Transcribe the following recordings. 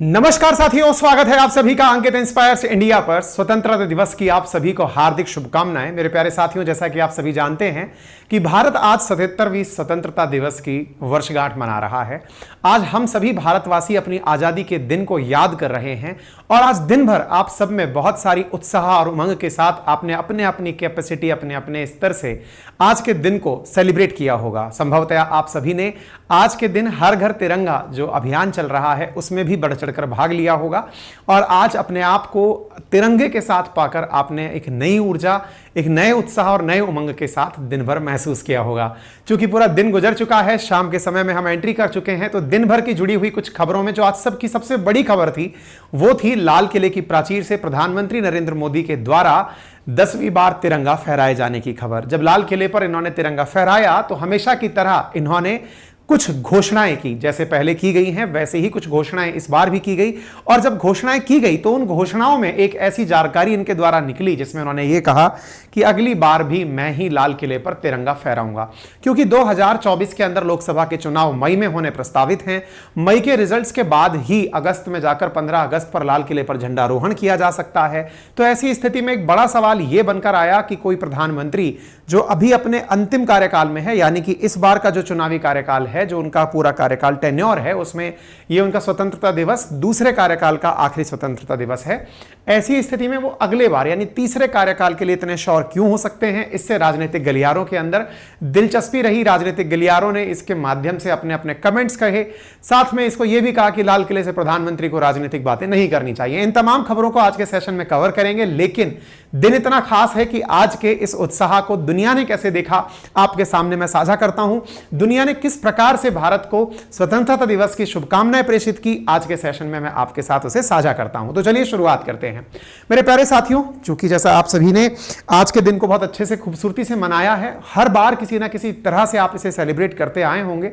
नमस्कार साथियों, स्वागत है आप सभी का अंकित इंस्पायर्स इंडिया पर। स्वतंत्रता दिवस की आप सभी को हार्दिक शुभकामनाएं। मेरे प्यारे साथियों, जैसा कि आप सभी जानते हैं कि भारत आज 77वीं स्वतंत्रता दिवस की वर्षगांठ मना रहा है। आज हम सभी भारतवासी अपनी आजादी के दिन को याद कर रहे हैं और आज दिन भर आप सब में बहुत सारी उत्साह और उमंग के साथ आपने अपने अपनी कैपेसिटी, अपने अपने स्तर से आज के दिन को सेलिब्रेट किया होगा। संभवतः आप सभी ने आज के दिन हर घर तिरंगा जो अभियान चल रहा है उसमें भी बढ़ चढ़कर भाग लिया होगा और आज अपने आप को तिरंगे के साथ पाकर आपने एक नई ऊर्जा, एक नए उत्साह और नए उमंग के साथ दिन भर महसूस किया होगा। क्योंकि पूरा दिन गुजर चुका है, शाम के समय में हम एंट्री कर चुके हैं, तो दिन भर की जुड़ी हुई कुछ खबरों में जो आज सबकी सबसे बड़ी खबर थी वो थी लाल किले की प्राचीर से प्रधानमंत्री नरेंद्र मोदी के द्वारा 10वीं बार तिरंगा फहराए जाने की खबर। जब लाल किले पर इन्होंने तिरंगा फहराया तो हमेशा की तरह इन्होंने कुछ घोषणाएं की, जैसे पहले की गई हैं वैसे ही कुछ घोषणाएं इस बार भी की गई। और जब घोषणाएं की गई तो उन घोषणाओं में एक ऐसी जानकारी इनके द्वारा निकली जिसमें उन्होंने ये कहा कि अगली बार भी मैं ही लाल किले पर तिरंगा फहराऊंगा। क्योंकि 2024 के अंदर लोकसभा के चुनाव मई में होने प्रस्तावित हैं। मई के रिजल्ट्स के बाद ही अगस्त में जाकर 15 अगस्त पर लाल किले पर झंडारोहण किया जा सकता है। तो ऐसी स्थिति में एक बड़ा सवाल यह बनकर आया कि कोई प्रधानमंत्री जो अभी अपने अंतिम कार्यकाल में है, यानी कि इस बार का जो चुनावी कार्यकाल है, जो उनका पूरा कार्यकाल टेन्योर है, उसमें ये उनका स्वतंत्रता दिवस दूसरे कार्यकाल का आखिरी स्वतंत्रता दिवस है। ऐसी स्थिति में वो अगले बार यानी तीसरे कार्यकाल के लिए इतने श्योर क्यों हो सकते हैं? इससे राजनीतिक गलियारों के अंदर दिलचस्पी रही। राजनीतिक गलियारों ने इसके माध्यम से अपने अपने कमेंट्स कहे, साथ में इसको यह भी कहा कि लाल किले से प्रधानमंत्री को राजनीतिक बातें नहीं करनी चाहिए। इन तमाम खबरों को आज के सेशन में कवर करेंगे, लेकिन दिन इतना खास है कि आज के इस उत्साह को दुनिया ने कैसे देखा आपके सामने मैं साझा करता हूं। दुनिया ने किस प्रकार से भारत को स्वतंत्रता दिवस की शुभकामनाएं प्रेषित की, आज के सेशन में मैं आपके साथ उसे साझा करता हूं। तो चलिए शुरुआत करते हैं मेरे प्यारे साथियों। चूंकि जैसा आप सभी ने आज के दिन को बहुत अच्छे से, खूबसूरती से मनाया है, हर बार किसी ना किसी तरह से आप इसे सेलिब्रेट करते आए होंगे।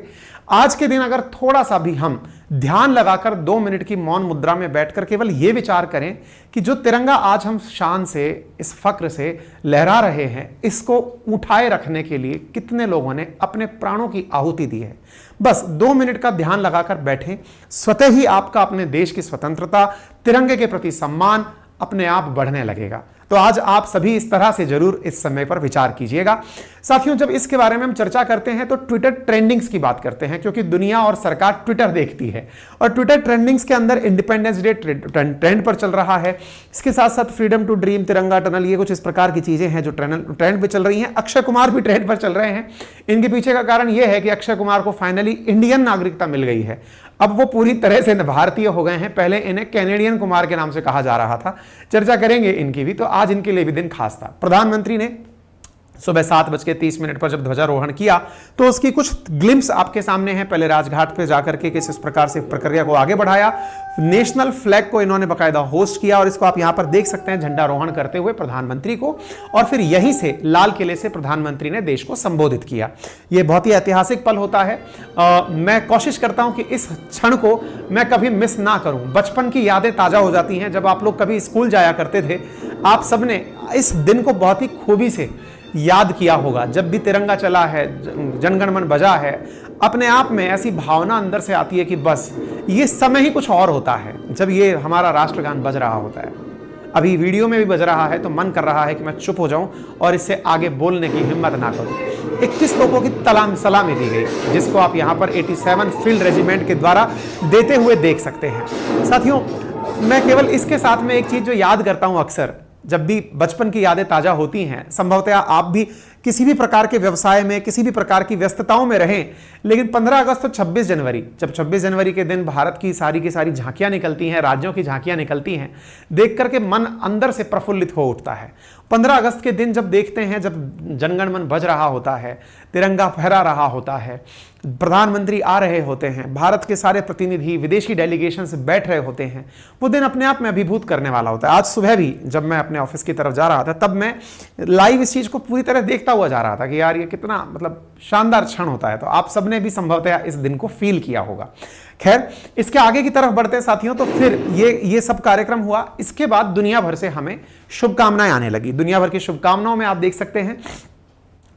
आज के दिन अगर थोड़ा सा भी हम ध्यान लगाकर 2 मिनट की मौन मुद्रा में बैठकर केवल यह विचार करें कि जो तिरंगा आज हम शान से, इस फक्र से लहरा रहे हैं, इसको उठाए रखने के लिए कितने लोगों ने अपने प्राणों की आहुति दी है। बस 2 मिनट का ध्यान लगाकर बैठें, स्वतः ही आपका अपने देश की स्वतंत्रता, तिरंगे के प्रति सम्मान अपने आप बढ़ने लगेगा। तो आज आप सभी इस तरह से जरूर इस समय पर विचार कीजिएगा। साथियों, जब इसके बारे में हम चर्चा करते हैं तो ट्विटर ट्रेंडिंग्स की बात करते हैं, क्योंकि दुनिया और सरकार ट्विटर देखती है और ट्विटर ट्रेंडिंग्स के अंदर इंडिपेंडेंस डे ट्रेंड पर चल रहा है। इसके साथ साथ फ्रीडम टू ड्रीम, तिरंगा टनल, ये कुछ इस प्रकार की चीजें हैं जो ट्रेंड पे चल रही हैं। अक्षय कुमार भी ट्रेंड पर चल रहे हैं। इनके पीछे का कारण यह है कि अक्षय कुमार को फाइनली इंडियन नागरिकता मिल गई है। अब वो पूरी तरह से भारतीय हो गए हैं। पहले इन्हें कैनेडियन कुमार के नाम से कहा जा रहा था। चर्चा करेंगे इनकी भी। तो आज इनके लिए भी दिन खास था। प्रधानमंत्री ने सुबह 7:30 पर जब ध्वजारोहण किया तो उसकी कुछ ग्लिम्स आपके सामने हैं। पहले राजघाट पे जाकर के किस प्रकार से प्रक्रिया को आगे बढ़ाया, नेशनल फ्लैग को इन्होंने बाकायदा होस्ट किया और इसको आप यहां पर देख सकते हैं, झंडारोहण करते हुए प्रधानमंत्री को, और फिर यहीं से लाल किले से प्रधानमंत्री ने देश को संबोधित किया। यह बहुत ही ऐतिहासिक पल होता है। मैं कोशिश करता हूं कि इस क्षण को मैं कभी मिस ना करूं। बचपन की यादें ताजा हो जाती हैं। जब आप लोग कभी स्कूल जाया करते थे, आप सबने इस दिन को बहुत ही खूबी से याद किया होगा। जब भी तिरंगा चला है, जनगण मन बजा है, अपने आप में ऐसी भावना अंदर से आती है कि बस ये समय ही कुछ और होता है जब ये हमारा राष्ट्रगान बज रहा होता है। अभी वीडियो में भी बज रहा है तो मन कर रहा है कि मैं चुप हो जाऊं और इससे आगे बोलने की हिम्मत ना करूं। 21 तोपों की सलामी दी गई, जिसको आप यहां पर 87 फील्ड रेजिमेंट के द्वारा देते हुए देख सकते हैं। साथियों, मैं केवल इसके साथ में एक चीज जो याद करता हूं अक्सर जब भी बचपन की यादें ताजा होती हैं, संभवतः आप भी किसी भी प्रकार के व्यवसाय में, किसी भी प्रकार की व्यस्तताओं में रहें, लेकिन 15 अगस्त और 26 जनवरी, जब 26 जनवरी के दिन भारत की सारी झांकियां निकलती हैं, राज्यों की झांकियां निकलती हैं, देख करके मन अंदर से प्रफुल्लित हो उठता है। 15 अगस्त के दिन जब देखते हैं, जब जनगण मन बज रहा होता है, तिरंगा फहरा रहा होता है, प्रधानमंत्री आ रहे होते हैं, भारत के सारे प्रतिनिधि, विदेशी डेलीगेशंस बैठ रहे होते हैं, वो दिन अपने आप में अभिभूत करने वाला होता है। आज सुबह भी जब मैं अपने ऑफिस की तरफ जा रहा था, तब मैं लाइव इस चीज को पूरी तरह देखता हुआ जा रहा था कि यार ये कितना शानदार क्षण होता है। तो आप सबने भी संभवतः इस दिन को फील किया होगा। खैर, इसके आगे की तरफ बढ़ते साथियों, तो फिर ये सब कार्यक्रम हुआ। इसके बाद दुनिया भर से हमें शुभकामनाएं आने लगी। दुनिया भर की शुभकामनाओं में आप देख सकते हैं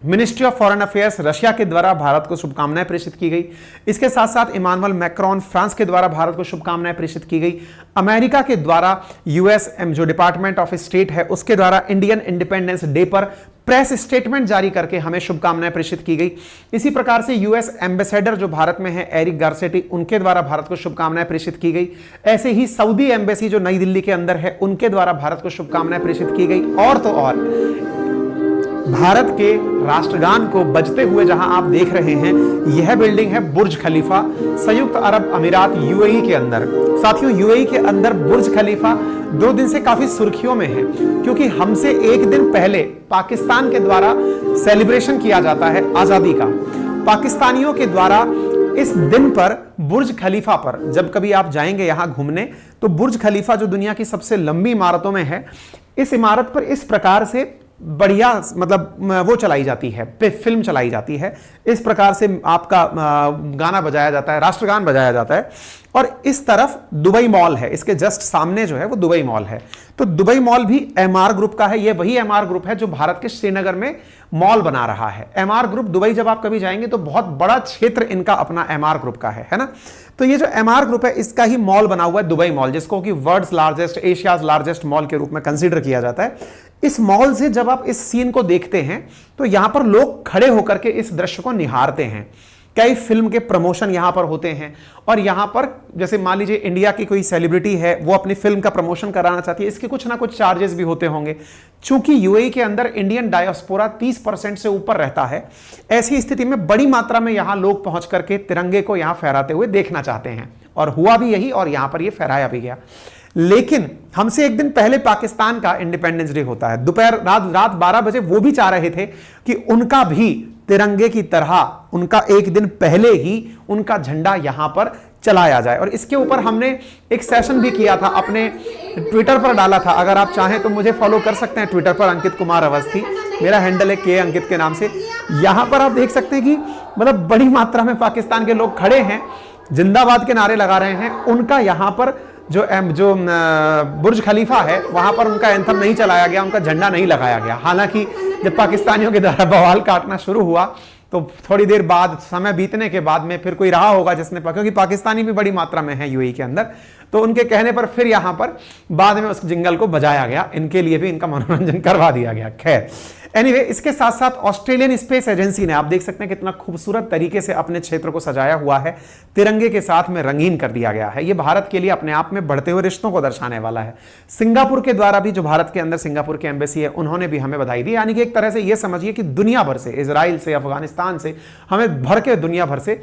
ministry of foreign affairs Russia के द्वारा भारत को शुभकामनाएं प्रेषित की गई। इसके साथ साथ इमानुअल मैक्रोन फ्रांस के द्वारा भारत को शुभकामनाएं प्रेषित की गई। अमेरिका के द्वारा यूएसएम जो डिपार्टमेंट ऑफ स्टेट है उसके द्वारा इंडियन इंडिपेंडेंस डे पर प्रेस स्टेटमेंट जारी करके हमें शुभकामनाएं प्रेषित की गई। इसी प्रकार से यूएस एम्बेसडर जो भारत में है एरिक गार्सेटी, उनके द्वारा भारत को शुभकामनाएं प्रेषित की गई। ऐसे ही सऊदी एम्बेसी जो नई दिल्ली के अंदर है उनके द्वारा भारत को शुभकामनाएं प्रेषित की गई। और तो और भारत के राष्ट्रगान को बजते हुए जहां आप देख रहे हैं, यह बिल्डिंग है बुर्ज खलीफा, संयुक्त अरब अमीरात यूएई के अंदर। साथियों, यूएई के अंदर बुर्ज खलीफा 2 दिन से काफी सुर्खियों में है, क्योंकि हमसे 1 दिन पहले पाकिस्तान के द्वारा सेलिब्रेशन किया जाता है आजादी का। पाकिस्तानियों के द्वारा इस दिन पर बुर्ज खलीफा पर जब कभी आप जाएंगे यहां घूमने, तो बुर्ज खलीफा जो दुनिया की सबसे लंबी इमारतों में है, इस इमारत पर इस प्रकार से बढ़िया मतलब वो चलाई जाती है, फिल्म चलाई जाती है, इस प्रकार से आपका गाना बजाया जाता है, राष्ट्रगान बजाया जाता है। और इस तरफ दुबई मॉल है, इसके जस्ट सामने जो है वो दुबई मॉल है। तो दुबई मॉल भी एमआर ग्रुप का है। ये वही एमआर ग्रुप है जो भारत के श्रीनगर में मॉल बना रहा है। एमआर ग्रुप दुबई जब आप कभी जाएंगे तो बहुत बड़ा क्षेत्र इनका अपना एमआर ग्रुप का है ना। तो ये जो एमआर ग्रुप है इसका ही मॉल बना हुआ है दुबई मॉल, जिसको कि world's largest, Asia's largest mall के रूप में कंसीडर किया जाता है। इस मॉल से जब आप इस सीन को देखते हैं तो यहां पर लोग खड़े होकर के इस दृश्य को निहारते हैं। कई फिल्म के प्रमोशन यहां पर होते हैं, और यहां पर जैसे मान लीजिए इंडिया की कोई सेलिब्रिटी है, वो अपनी फिल्म का प्रमोशन कराना चाहती है, इसके कुछ ना कुछ चार्जेस भी होते होंगे। चूंकि यूएई के अंदर इंडियन डायस्पोरा 30% से ऊपर रहता है, ऐसी स्थिति में बड़ी मात्रा में यहां लोग पहुंच करके तिरंगे को यहां फहराते हुए देखना चाहते हैं, और हुआ भी यही, और यहां पर यह फहराया भी गया। लेकिन हमसे 1 दिन पहले पाकिस्तान का इंडिपेंडेंस डे होता है, दोपहर रात 12 बजे वो भी चाह रहे थे कि उनका भी तिरंगे की तरह उनका 1 दिन पहले ही उनका झंडा यहां पर चलाया जाए। और इसके ऊपर हमने एक सेशन भी किया था, अपने ट्विटर पर डाला था। अगर आप चाहें तो मुझे फॉलो कर सकते हैं ट्विटर पर, अंकित कुमार अवस्थी मेरा हैंडल है, के अंकित के नाम से। यहां पर आप देख सकते हैं कि मतलब बड़ी मात्रा में पाकिस्तान के लोग खड़े हैं, जिंदाबाद के नारे लगा रहे हैं। उनका यहां पर जो बुर्ज खलीफा है वहां पर उनका एंथम नहीं चलाया गया, उनका झंडा नहीं लगाया गया। हालांकि जब पाकिस्तानियों के द्वारा बवाल काटना शुरू हुआ तो थोड़ी देर बाद, समय बीतने के बाद में फिर कोई रहा होगा जिसने, क्योंकि पाकिस्तानी भी बड़ी मात्रा में है यूएई के अंदर, तो उनके कहने पर फिर यहां पर बाद में उस जिंगल को बजाया गया, इनके लिए भी इनका मनोरंजन करवा दिया गया। खैर एनीवे, इसके साथ साथ ऑस्ट्रेलियन स्पेस एजेंसी ने, आप देख सकते हैं कितना खूबसूरत तरीके से अपने क्षेत्र को सजाया हुआ है, तिरंगे के साथ में रंगीन कर दिया गया है। यह भारत के लिए अपने आप में बढ़ते हुए रिश्तों को दर्शाने वाला है। सिंगापुर के द्वारा भी, जो भारत के अंदर सिंगापुर की एम्बेसी है, उन्होंने भी हमें बधाई दी। यानी कि एक तरह से यह समझिए कि दुनिया भर से, इजराइल से, अफगानिस्तान से, हमें भर के दुनिया भर से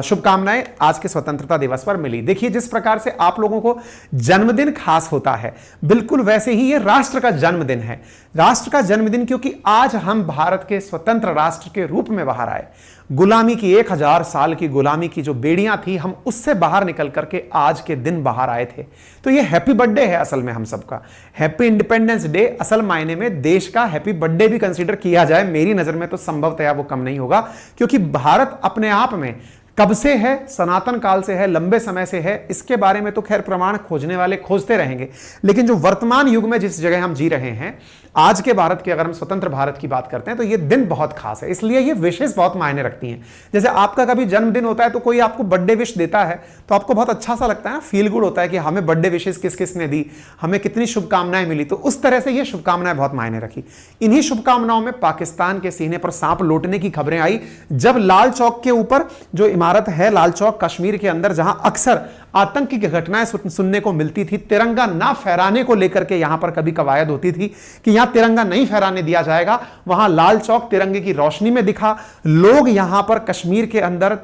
शुभकामनाएं आज के स्वतंत्रता दिवस पर मिली। देखिए, जिस प्रकार से आप लोगों को जन्मदिन खास होता है, बिल्कुल वैसे ही ये राष्ट्र का जन्मदिन है। राष्ट्र का जन्मदिन क्योंकि आज हम भारत के स्वतंत्र राष्ट्र के रूप में बाहर आए। गुलामी की 1000 साल की गुलामी की जो बेड़ियां थी, हम उससे बाहर निकल करके आज के दिन बाहर आए थे। तो ये हैप्पी बर्थडे है असल में हम सबका। हैप्पी इंडिपेंडेंस डे असल मायने में देश का हैप्पी बर्थडे भी कंसीडर किया जाए, मेरी नजर में तो संभवतः वो कम नहीं होगा, क्योंकि भारत अपने आप में कब से है, सनातन काल से है, लंबे समय से है। इसके बारे में तो खैर प्रमाण खोजने वाले खोजते रहेंगे, लेकिन जो वर्तमान युग में जिस जगह हम जी रहे हैं, आज के भारत की अगर हम स्वतंत्र भारत की बात करते हैं, तो ये दिन बहुत खास है। इसलिए ये विशेष बहुत मायने रखती हैं। जैसे आपका कभी जन्मदिन होता है तो कोई आपको बर्थडे विश देता है तो आपको बहुत अच्छा सा लगता है, फील गुड होता है कि हमें बर्थडे विशेष किस किस ने दी, हमें कितनी शुभकामनाएं मिली। तो उस तरह से ये शुभकामनाएं बहुत मायने रखी। इन्हीं शुभकामनाओं में पाकिस्तान के सीने पर सांप लौटने की खबरें आई, जब लाल चौक के ऊपर जो इमारत है, लाल चौक कश्मीर के अंदर, जहां अक्सर आतंक की घटनाएं सुनने को मिलती थी, तिरंगा ना फहराने को लेकर के यहां पर कभी कवायद होती थी कि यहां तिरंगा नहीं फहराने दिया जाएगा, वहां लाल चौक तिरंगे की रोशनी में दिखा। लोग यहां पर कश्मीर के अंदर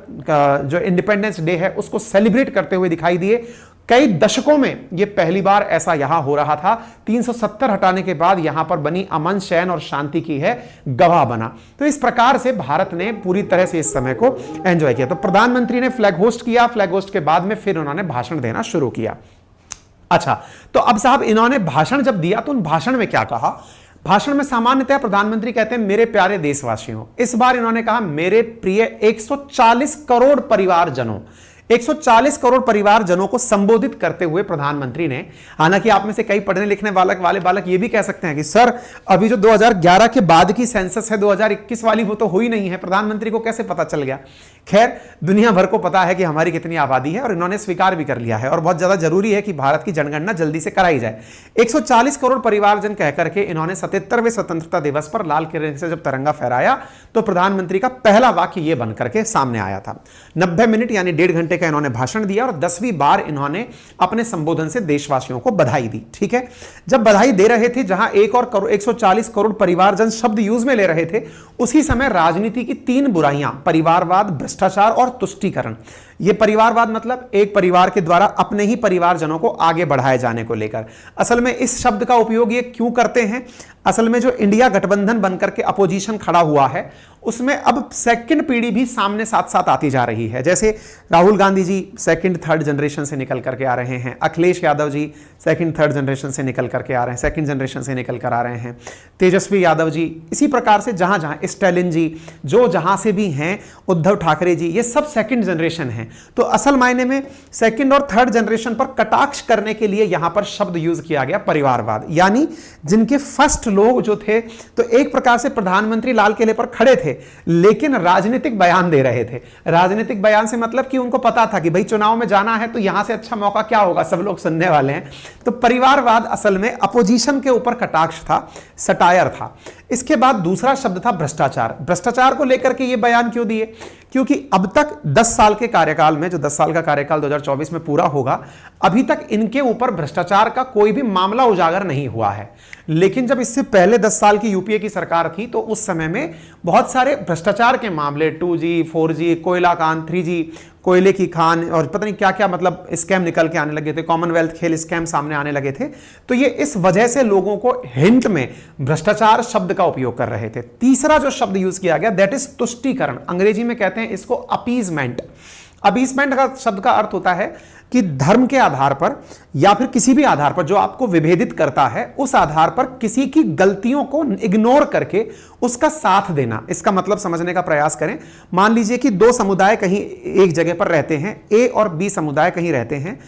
जो इंडिपेंडेंस डे है उसको सेलिब्रेट करते हुए दिखाई दिए। कई दशकों में यह पहली बार ऐसा यहां हो रहा था। 370 हटाने के बाद यहां पर बनी अमन, चैन और शांति की है गवाह बना। तो इस प्रकार से भारत ने पूरी तरह से इस समय को एंजॉय किया। तो प्रधानमंत्री ने फ्लैग होस्ट किया, फ्लैग होस्ट के बाद में फिर उन्होंने भाषण देना शुरू किया। अच्छा, तो अब साहब इन्होंने भाषण जब दिया तो उन भाषण में क्या कहा? भाषण में सामान्यतः प्रधानमंत्री कहते हैं मेरे प्यारे देशवासियों। इस बार इन्होंने कहा मेरे प्रिय 140 करोड़ परिवारजनों। 140 करोड़ परिवारजनों को संबोधित करते हुए प्रधानमंत्री ने, हालांकि आप में से कई पढ़ने लिखने वाले बालक ये भी कह सकते हैं कि सर अभी जो 2011 के बाद की सेंसस है 2021 वाली वो तो हुई नहीं है, प्रधानमंत्री को कैसे पता चल गया। खैर, दुनिया भर को पता है कि हमारी कितनी आबादी है और इन्होंने स्वीकार भी कर लिया है और बहुत ज्यादा जरूरी है कि भारत की जनगणना जल्दी से कराई जाए। 140 करोड़ परिवारजन कहकर के इन्होंने 77वें स्वतंत्रता दिवस पर लाल किले से जब तिरंगा फहराया तो प्रधानमंत्री का पहला वाक्य यह बनकर के सामने आया था। 90 मिनट यानी 1.5 घंटे का इन्होंने भाषण दिया और 10वीं बार इन्होंने अपने संबोधन से देशवासियों को बधाई दी। ठीक है, जब बधाई दे रहे थे, जहां 140 करोड़ परिवारजन शब्द यूज में ले रहे थे, उसी समय राजनीति की 3 बुराइयां, परिवारवाद, भ्रष्टाचार और तुष्टीकरण। यह परिवारवाद मतलब एक परिवार के द्वारा अपने ही परिवारजनों को आगे बढ़ाए जाने को लेकर। असल में इस शब्द का उपयोग ये क्यों करते हैं? असल में जो इंडिया गठबंधन बनकर के अपोजिशन खड़ा हुआ है उसमें अब सेकंड पीढ़ी भी सामने साथ साथ आती जा रही है। जैसे Rahul Gandhi ji second third generation से निकल करके आ रहे हैं, Akhilesh Yadav ji second third generation से निकल करके आ रहे हैं, सेकंड जनरेशन से निकल कर आ रहे हैं, तेजस्वी यादव जी, इसी प्रकार से जहां जहां स्टालिन जी, जो जहां से भी हैं, उद्धव ठाकरे जी, ये सब सेकंड जनरेशन हैं। तो असल मायने में सेकंड और थर्ड जनरेशन पर कटाक्ष करने के लिए यहां पर शब्द यूज किया गया परिवारवाद, यानी जिनके फर्स्ट लोग जो थे तो एक प्रकार से प्रधानमंत्री लाल किले पर खड़े थे लेकिन राजनीतिक बयान दे रहे थे। राजनीतिक बयान से मतलब कि उनको पता था कि भाई चुनाव में जाना है तो यहां से अच्छा मौका क्या होगा, सब लोग सुनने वाले हैं। तो परिवारवाद असल में अपोजिशन के ऊपर कटाक्ष था, सटायर था। इसके बाद दूसरा शब्द था भ्रष्टाचार। भ्रष्टाचार को लेकर के ये बयान क्यों दिए? क्योंकि अब तक 10 साल के कार्यकाल में, जो 10 साल का कार्यकाल 2024 में पूरा होगा, अभी तक इनके ऊपर भ्रष्टाचार का कोई भी मामला उजागर नहीं हुआ है। लेकिन जब इससे पहले 10 साल की यूपीए की सरकार थी तो उस समय में बहुत सारे भ्रष्टाचार के मामले, 2G, 4G, कोयला कांड, 3G, कोयले की खान और पता नहीं क्या क्या मतलब स्कैम निकल के आने लगे थे, कॉमनवेल्थ खेल स्कैम सामने आने लगे थे। तो ये इस वजह से लोगों को हिंट में भ्रष्टाचार शब्द का उपयोग कर रहे थे। तीसरा जो शब्द यूज किया गया दैट इज तुष्टीकरण। अंग्रेजी में कहते हैं इसको अपीजमेंट। अपीजमेंट का शब्द का अर्थ होता है कि धर्म के आधार पर या फिर किसी भी आधार पर जो आपको विभेदित करता है उस आधार पर किसी की गलतियों को इग्नोर करके उसका साथ देना। इसका मतलब समझने का प्रयास करें। मान लीजिए कि 2 समुदाय कहीं एक जगह पर रहते हैं, ए और बी समुदाय कहीं रहते हैं।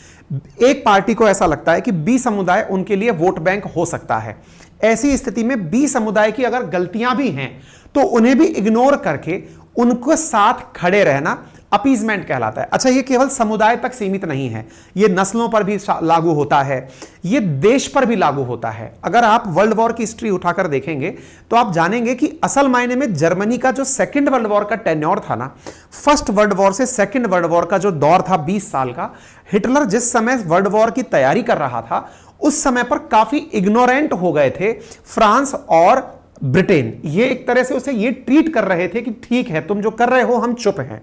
एक पार्टी को ऐसा लगता है कि बी समुदाय उनके लिए वोट बैंक हो सकता है। ऐसी स्थिति में बी समुदाय की अगर गलतियां भी हैं तो उन्हें भी इग्नोर करके उनको साथ खड़े रहना अपीजमेंट कहलाता है। अच्छा, ये केवल समुदाय तक सीमित नहीं है, ये नस्लों पर भी लागू होता है, ये देश पर भी लागू होता है। अगर आप वर्ल्ड वॉर की हिस्ट्री उठाकर देखेंगे तो आप जानेंगे कि असल मायने में जर्मनी का जो सेकंड वर्ल्ड वॉर का टेन्योर था ना, फर्स्ट वर्ल्ड वॉर से सेकंड वर्ल्ड वॉर का जो दौर था 20 साल का, हिटलर जिस समय वर्ल्ड वॉर की तैयारी कर रहा था उस समय पर काफी इग्नोरेंट हो गए थे फ्रांस और ब्रिटेन। ये एक तरह से उसे ये ट्रीट कर रहे थे कि ठीक है तुम जो कर रहे हो हम चुप हैं।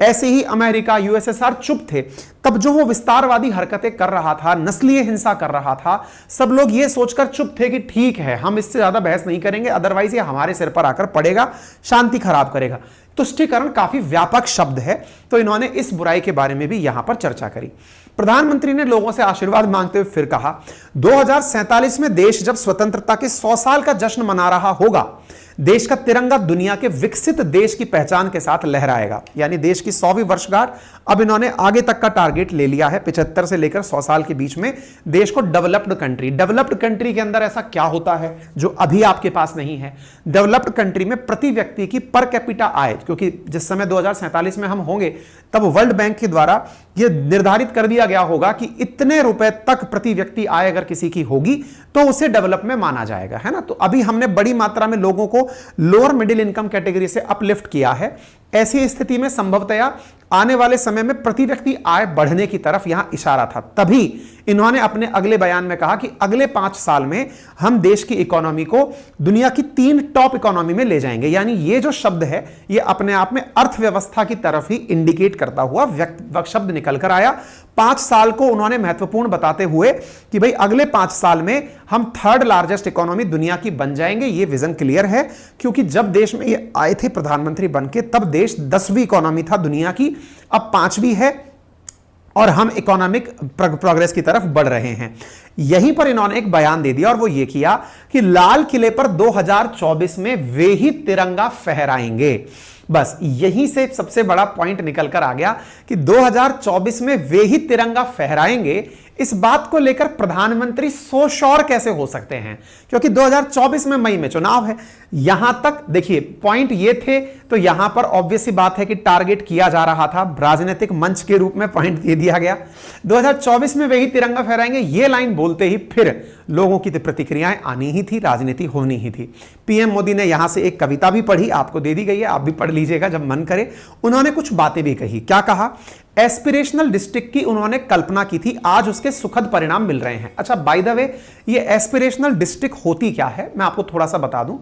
ऐसे ही अमेरिका, यूएसएसआर चुप थे। तब जो वो विस्तारवादी हरकतें कर रहा था, नस्लीय हिंसा कर रहा था, सब लोग ये सोचकर चुप थे कि ठीक है हम इससे ज्यादा बहस नहीं करेंगे, अदरवाइज ये हमारे सिर पर आकर पड़ेगा, शांति खराब करेगा। तुष्टीकरण काफी व्यापक शब्द है, तो इन्होंने इस बुराई के बारे में भी यहां पर चर्चा करी। प्रधानमंत्री ने लोगों से आशीर्वाद मांगते हुए फिर कहा 2047 में देश जब स्वतंत्रता के 100 साल का जश्न मना रहा होगा, देश का तिरंगा दुनिया के विकसित देश की पहचान के साथ लहराएगा। यानी देश की 100वीं वर्षगांठ अब इन्होंने आगे तक का टारगेट ले लिया है। 75 से लेकर 100 साल के बीच में देश को डेवलप्ड कंट्री के अंदर ऐसा क्या होता है जो अभी आपके पास नहीं है? डेवलप्ड कंट्री में प्रति व्यक्ति की पर कैपिटा आय, क्योंकि जिस समय 2047 में हम होंगे तब वर्ल्ड बैंक के द्वारा यह निर्धारित कर दिया गया होगा कि इतने रुपए तक प्रति व्यक्ति आय अगर किसी की होगी तो उसे डेवलप में माना जाएगा, है ना। तो अभी हमने बड़ी मात्रा में लोगों को लोअर मिडिल इनकम कैटेगरी से अपलिफ्ट किया है। ऐसी स्थिति में संभवतया आने वाले समय में प्रति व्यक्ति आय बढ़ने की तरफ यहां इशारा था। तभी इन्होंने अपने अगले बयान में कहा कि अगले 5 साल में हम देश की इकोनॉमी को दुनिया की 3 टॉप इकोनॉमी में ले जाएंगे। यानी ये जो शब्द है ये अपने आप में अर्थव्यवस्था की तरफ ही इंडिकेट करता हुआ शब्द निकल कर आया। 5 साल को उन्होंने महत्वपूर्ण बताते हुए कि भाई अगले 5 साल में हम 3rd लार्जेस्ट इकोनॉमी दुनिया की बन जाएंगे। ये विजन क्लियर है, क्योंकि जब देश में ये आए थे प्रधानमंत्री बनके तब देश 10वीं इकोनॉमी था दुनिया की, अब 5वीं है और हम इकोनॉमिक प्रोग्रेस की तरफ बढ़ रहे हैं। यहीं पर इन्होंने एक बयान दे दिया और वो ये किया कि लाल किले पर 2024 में वे ही तिरंगा फहराएंगे। बस यहीं से सबसे बड़ा पॉइंट निकल कर आ गया कि 2024 में वे ही तिरंगा फहराएंगे। इस बात को लेकर प्रधानमंत्री सो श्योर कैसे हो सकते हैं, क्योंकि 2024 में मई में चुनाव है। यहां तक देखिए पॉइंट ये थे, तो यहां पर ऑब्वियस सी बात है कि टारगेट किया जा रहा था, राजनीतिक मंच के रूप में पॉइंट दे दिया गया। 2024 में वे ही तिरंगा फहराएंगे, ये लाइन बोलते ही फिर लोगों की प्रतिक्रियाएं आनी ही थी, राजनीति होनी ही थी। पीएम मोदी ने यहां से एक कविता भी पढ़ी, आपको दे दी गई है, आप भी पढ़ लीजिएगा जब मन करे। उन्होंने कुछ बातें भी कही। क्या कहा? एस्पिरेशनल डिस्ट्रिक्ट की उन्होंने कल्पना की थी, आज उसके सुखद परिणाम मिल रहे हैं। अच्छा, बाय द वे, ये एस्पिरेशनल डिस्ट्रिक्ट होती क्या है, मैं आपको थोड़ा सा बता दूं।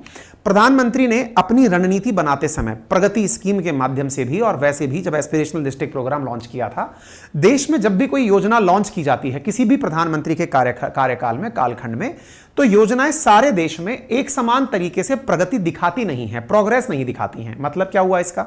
प्रधानमंत्री ने अपनी रणनीति बनाते समय प्रगति स्कीम के माध्यम से भी और वैसे भी जब एस्पिरेशनल डिस्ट्रिक्ट प्रोग्राम लॉन्च किया था, देश में जब भी कोई योजना लॉन्च की जाती है किसी भी प्रधानमंत्री के कार्यकाल में, कालखंड में, तो योजनाएं सारे देश में एक समान तरीके से प्रगति दिखाती नहीं है, प्रोग्रेस नहीं दिखाती हैं। मतलब क्या हुआ इसका?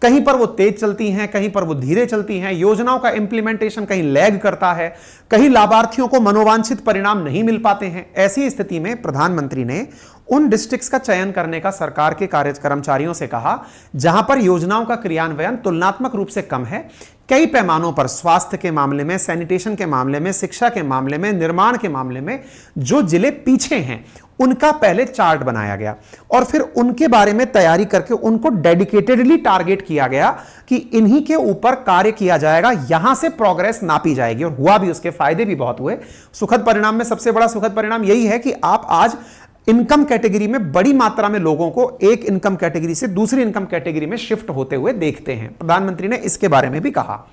कहीं पर वो तेज चलती हैं, कहीं पर वो धीरे चलती हैं, योजनाओं का इंप्लीमेंटेशन कहीं लैग करता है, कहीं लाभार्थियों को मनोवांछित परिणाम नहीं मिल पाते हैं। ऐसी स्थिति में प्रधानमंत्री ने उन डिस्ट्रिक्ट्स का चयन करने का सरकार के कर्मचारियों से कहा जहां पर योजनाओं का क्रियान्वयन तुलनात्मक रूप से कम है। कई पैमानों पर स्वास्थ्य के मामले में, सैनिटेशन के मामले में, शिक्षा के मामले में, निर्माण के मामले में जो जिले पीछे हैं उनका पहले चार्ट बनाया गया और फिर उनके बारे में तैयारी करके उनको डेडिकेटेडली टारगेट किया गया कि इन्हीं के ऊपर कार्य किया जाएगा, यहां से प्रोग्रेस नापी जाएगी। और हुआ भी, उसके फायदे भी बहुत हुए। सुखद परिणाम में सबसे बड़ा सुखद परिणाम यही है कि आप आज इनकम कैटेगरी में बड़ी मात्रा में लोगों को एक इनकम कैटेगरी से दूसरी इनकम कैटेगरी में शिफ्ट होते हुए देखते हैं। प्रधानमंत्री ने इसके बारे में भी कहा।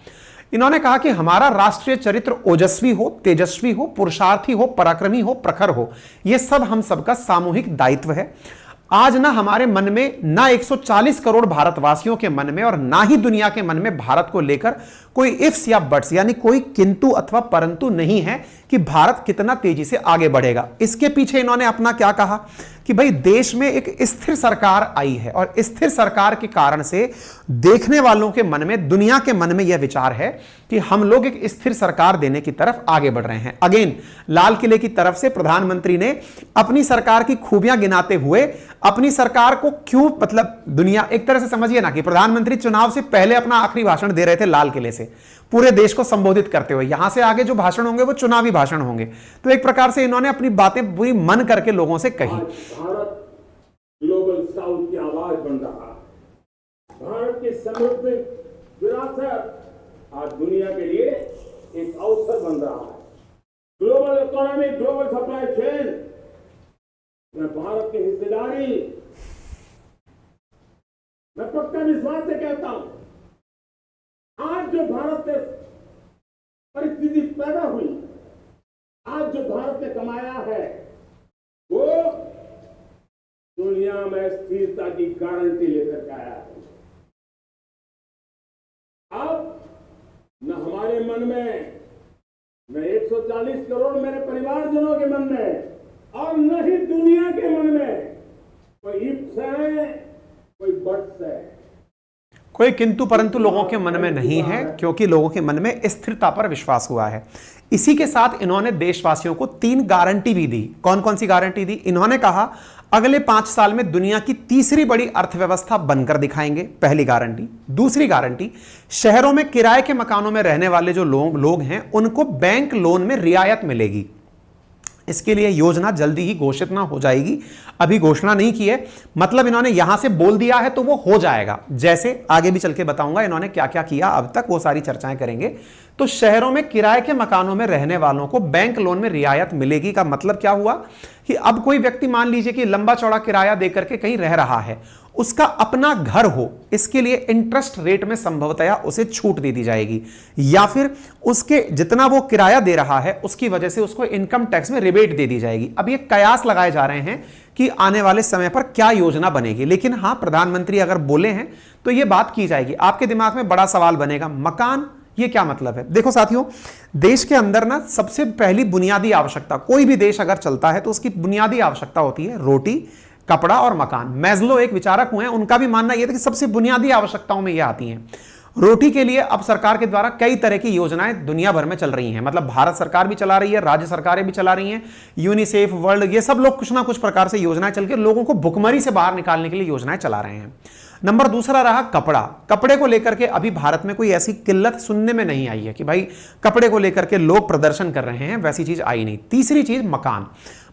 इन्होंने कहा कि हमारा राष्ट्रीय चरित्र ओजस्वी हो, तेजस्वी हो, पुरुषार्थी हो, पराक्रमी हो, प्रखर हो, यह सब हम सबका सामूहिक दायित्व है। आज ना हमारे मन में, ना 140 करोड़ भारतवासियों के मन में और ना ही दुनिया के मन में भारत को लेकर कोई इफ्स या बट्स यानी कोई किंतु अथवा परंतु नहीं है कि भारत कितना तेजी से आगे बढ़ेगा। इसके पीछे इन्होंने अपना क्या कहा कि भाई देश में एक स्थिर सरकार आई है और स्थिर सरकार के कारण से देखने वालों के मन में, दुनिया के मन में यह विचार है कि हम लोग एक स्थिर सरकार देने की तरफ आगे बढ़ रहे हैं। अगेन लाल किले की तरफ से प्रधानमंत्री ने अपनी सरकार की खूबियां गिनाते हुए अपनी सरकार को क्यों, मतलब दुनिया एक तरह से समझिए ना कि प्रधानमंत्री चुनाव से पहले अपना आखिरी भाषण दे रहे थे लाल किले से, पूरे देश को संबोधित करते हुए। यहां से आगे जो भाषण होंगे वो चुनावी भाषण होंगे। तो एक प्रकार से इन्होंने अपनी बातें पूरी मन करके लोगों से कही। भारत ग्लोबल साउथ की आवाज बन रहा है। भारत की समृद्ध विरासत आज दुनिया के लिए एक अवसर बन रहा है। Global economy, global supply chain में भारत की हिस्सेदारी, मैं पक्का विश्वास से कहता हूं, आज जो भारत में परिस्थिति पैदा हुई, आज जो भारत ने कमाया है, वो दुनिया में स्थिरता की गारंटी लेकर के आया है। अब न हमारे मन में, न 140 करोड़ मेरे परिवारजनों के मन में और न ही दुनिया के मन में कोई इफ्स है, कोई बट्स है, कोई किंतु परंतु लोगों के मन में नहीं है, क्योंकि लोगों के मन में स्थिरता पर विश्वास हुआ है। इसी के साथ इन्होंने देशवासियों को 3 गारंटी भी दी। कौन कौन सी गारंटी दी? इन्होंने कहा अगले 5 साल में दुनिया की तीसरी बड़ी अर्थव्यवस्था बनकर दिखाएंगे, पहली गारंटी। दूसरी गारंटी, शहरों में किराए के मकानों में रहने वाले जो लोग हैं उनको बैंक लोन में रियायत मिलेगी। इसके लिए योजना जल्दी ही घोषित ना हो जाएगी, अभी घोषणा नहीं की है, मतलब इन्होंने यहां से बोल दिया है तो वो हो जाएगा। जैसे आगे भी चल के बताऊंगा इन्होंने क्या क्या किया अब तक, वो सारी चर्चाएं करेंगे। तो शहरों में किराए के मकानों में रहने वालों को बैंक लोन में रियायत मिलेगी का मतलब क्या हुआ कि अब कोई व्यक्ति मान लीजिए कि लंबा चौड़ा किराया देकर के कहीं रह रहा है, उसका अपना घर हो, इसके लिए इंटरेस्ट रेट में संभवतया उसे छूट दे दी जाएगी, या फिर उसके जितना वो किराया दे रहा है उसकी वजह से उसको इनकम टैक्स में रिबेट दे दी जाएगी। अब ये कयास लगाए जा रहे हैं कि आने वाले समय पर क्या योजना बनेगी, लेकिन हां प्रधानमंत्री अगर बोले हैं तो ये बात की जाएगी। आपके दिमाग में बड़ा सवाल बनेगा, मकान ये क्या मतलब है? देखो साथियों, देश के अंदर ना सबसे पहली बुनियादी आवश्यकता, कोई भी देश अगर चलता है तो उसकी बुनियादी आवश्यकता होती है रोटी, कपड़ा और मकान। मैस्लो एक विचारक हुए हैं, उनका भी मानना यह था कि सबसे बुनियादी आवश्यकताओं में यह आती हैं। रोटी के लिए अब सरकार के द्वारा कई तरह की योजनाएं दुनिया भर में चल रही हैं, मतलब भारत सरकार भी चला रही है, राज्य सरकारें भी चला रही हैं, यूनिसेफ, वर्ल्ड, ये सब लोग कुछ ना कुछ प्रकार से योजनाएं चल के लोगों को भुखमरी से बाहर निकालने के लिए योजनाएं चला रहे हैं। नंबर दूसरा रहा कपड़ा। कपड़े को लेकर के अभी भारत में कोई ऐसी किल्लत सुनने में नहीं आई है कि भाई कपड़े को लेकर के लोग प्रदर्शन कर रहे हैं, वैसी चीज आई नहीं। तीसरी चीज मकान।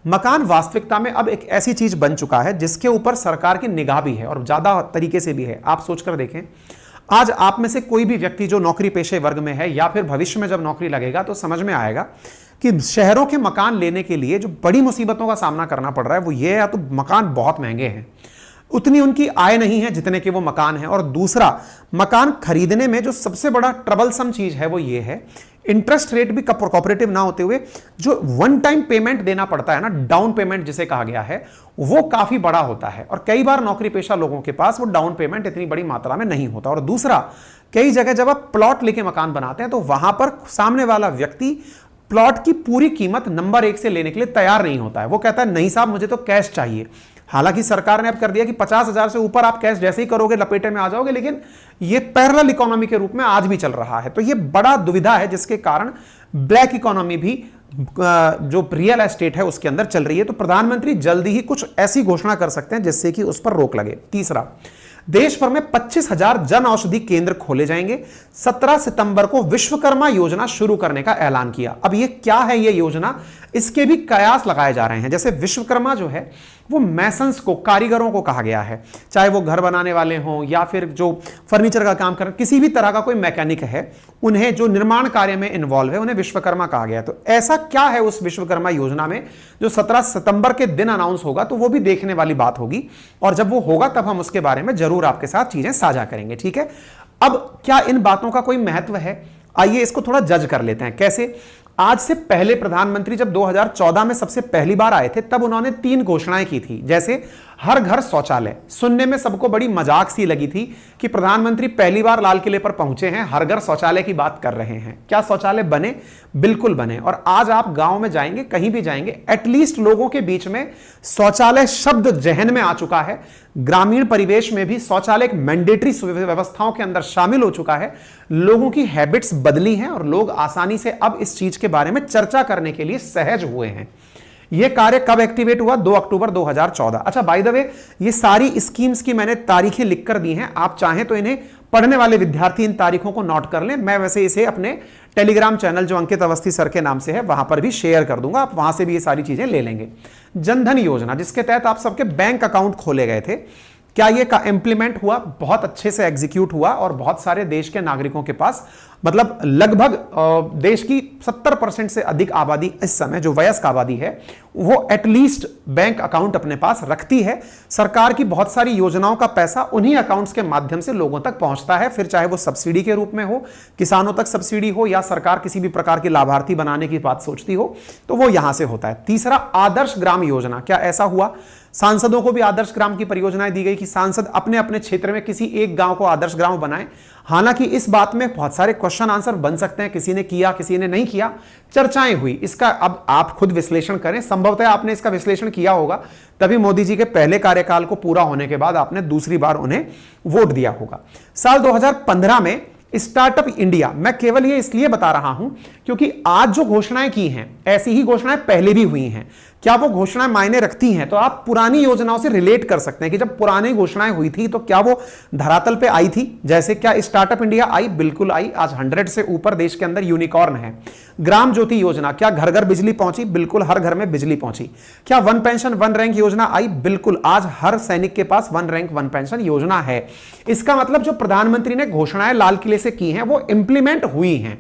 मकान वास्तविकता में अब एक ऐसी चीज बन चुका है जिसके ऊपर सरकार की निगाह भी है और ज्यादा तरीके से भी है। आप सोचकर देखें, आज आप में से कोई भी व्यक्ति जो नौकरी पेशे वर्ग में है या फिर भविष्य में जब नौकरी लगेगा तो समझ में आएगा कि शहरों के मकान लेने के लिए जो बड़ी मुसीबतों का सामना करना पड़ रहा है वो ये है, या तो मकान बहुत महंगे हैं, उतनी उनकी आय नहीं है जितने के वो मकान है, और दूसरा मकान खरीदने में जो सबसे बड़ा ट्रबलसम चीज है वो ये है, इंटरेस्ट रेट भी कोऑपरेटिव ना होते हुए जो वन टाइम पेमेंट देना पड़ता है ना, डाउन पेमेंट जिसे कहा गया है, वो काफी बड़ा होता है और कई बार नौकरी पेशा लोगों के पास वो डाउन पेमेंट इतनी बड़ी मात्रा में नहीं होता। और दूसरा, कई जगह जब आप प्लॉट लेके मकान बनाते हैं तो वहां पर सामने वाला व्यक्ति प्लॉट की पूरी कीमत नंबर 1 से लेने के लिए तैयार नहीं होता है। वो कहता है नहीं साहब मुझे तो कैश चाहिए। हालांकि सरकार ने अब कर दिया कि 50,000 से ऊपर आप कैश जैसे ही करोगे लपेटे में आ जाओगे, लेकिन ये पैरेलल इकोनॉमी के रूप में आज भी चल रहा है। तो ये बड़ा दुविधा है जिसके कारण ब्लैक इकोनॉमी भी जो रियल एस्टेट है उसके अंदर चल रही है। तो प्रधानमंत्री जल्दी ही कुछ ऐसी घोषणा कर सकते हैं जिससे कि उस पर रोक लगे। तीसरा, देश भर में 25,000 जन औषधि केंद्र खोले जाएंगे। 17 सितंबर को विश्वकर्मा योजना शुरू करने का ऐलान किया। अब ये क्या है ये योजना, इसके भी कयास लगाए जा रहे हैं। जैसे विश्वकर्मा जो है वो मैसन्स को, कारीगरों को कहा गया है, चाहे वो घर बनाने वाले हों या फिर जो फर्नीचर का काम कर, किसी भी तरह का कोई मैकेनिक है, उन्हें जो निर्माण कार्य में इन्वॉल्व है उन्हें विश्वकर्मा कहा गया। तो ऐसा क्या है उस विश्वकर्मा योजना में जो 17 सितंबर के दिन अनाउंस होगा, तो वो भी देखने वाली बात होगी और जब वो होगा तब हम उसके बारे में जरूर आपके साथ चीजें साझा करेंगे। ठीक है, अब क्या इन बातों का कोई महत्व है, आइए इसको थोड़ा जज कर लेते हैं। कैसे? आज से पहले प्रधानमंत्री जब 2014 में सबसे पहली बार आए थे तब उन्होंने 3 घोषणाएं की थी। जैसे हर घर शौचालय, सुनने में सबको बड़ी मजाक सी लगी थी कि प्रधानमंत्री पहली बार लाल किले पर पहुंचे हैं, हर घर शौचालय की बात कर रहे हैं। क्या शौचालय बने? बिल्कुल बने। और आज आप गांव में जाएंगे, कहीं भी जाएंगे, एटलीस्ट लोगों के बीच में शौचालय शब्द जहन में आ चुका है। ग्रामीण परिवेश में भी शौचालय एक मैंडेटरी व्यवस्थाओं के अंदर शामिल हो चुका है। लोगों की हैबिट्स बदली हैं और लोग आसानी से अब इस चीज के बारे में चर्चा करने के लिए सहज हुए हैं। यह कार्य कब एक्टिवेट हुआ? 2 अक्टूबर 2014। अच्छा, बाय द वे, ये सारी स्कीम्स की मैंने तारीखें लिखकर दी हैं, आप चाहें तो इन्हें पढ़ने वाले विद्यार्थी इन तारीखों को नोट कर लें। मैं वैसे इसे अपने टेलीग्राम चैनल जो अंकित अवस्थी सर के नाम से है वहां पर भी शेयर कर दूंगा, आप वहां से भी ये सारी चीजें ले लेंगे। जनधन योजना, जिसके तहत आप सबके बैंक अकाउंट खोले गए थे, क्या ये का इंप्लीमेंट हुआ? बहुत अच्छे से एग्जीक्यूट हुआ और बहुत सारे देश के नागरिकों के पास, मतलब लगभग देश की 70% से अधिक आबादी इस समय जो वयस्क आबादी है वो एटलीस्ट बैंक अकाउंट अपने पास रखती है। सरकार की बहुत सारी योजनाओं का पैसा उन्हीं अकाउंट्स के माध्यम से लोगों तक पहुंचता है, फिर चाहे वो सब्सिडी के रूप में हो, किसानों तक सब्सिडी हो, या सरकार किसी भी प्रकार की लाभार्थी बनाने की बात सोचती हो तो वो यहां से होता है। तीसरा, आदर्श ग्राम योजना। क्या ऐसा हुआ? सांसदों को भी आदर्श ग्राम की परियोजनाएं दी गई कि सांसद अपने अपने क्षेत्र में किसी एक गांव को आदर्श ग्राम बनाएं। हालांकि इस बात में बहुत सारे क्वेश्चन आंसर बन सकते हैं, किसी ने किया किसी ने नहीं किया, चर्चाएं हुई। इसका अब आप खुद विश्लेषण करें, संभवतः आपने इसका विश्लेषण किया होगा, तभी मोदी जी के पहले कार्यकाल को पूरा होने के बाद आपने दूसरी बार उन्हें वोट दिया होगा। साल 2015 में स्टार्टअप इंडिया, मैं केवल ये इसलिए बता रहा हूं क्योंकि आज जो घोषणाएं की हैं ऐसी ही घोषणाएं पहले भी हुई हैं। क्या वो घोषणाएं मायने रखती हैं? तो आप पुरानी योजनाओं से रिलेट कर सकते हैं कि जब पुरानी घोषणाएं हुई थी तो क्या वो धरातल पे आई थी? जैसे क्या स्टार्टअप इंडिया आई? बिल्कुल आई। आज 100 से ऊपर देश के अंदर यूनिकॉर्न है। ग्राम ज्योति योजना, क्या घर घर बिजली पहुंची? बिल्कुल, हर घर में बिजली पहुंची। क्या वन पेंशन वन रैंक योजना आई? बिल्कुल, आज हर सैनिक के पास वन रैंक वन पेंशन योजना है। इसका मतलब जो प्रधानमंत्री ने घोषणाएं लाल किले से की हैं वो इंप्लीमेंट हुई हैं।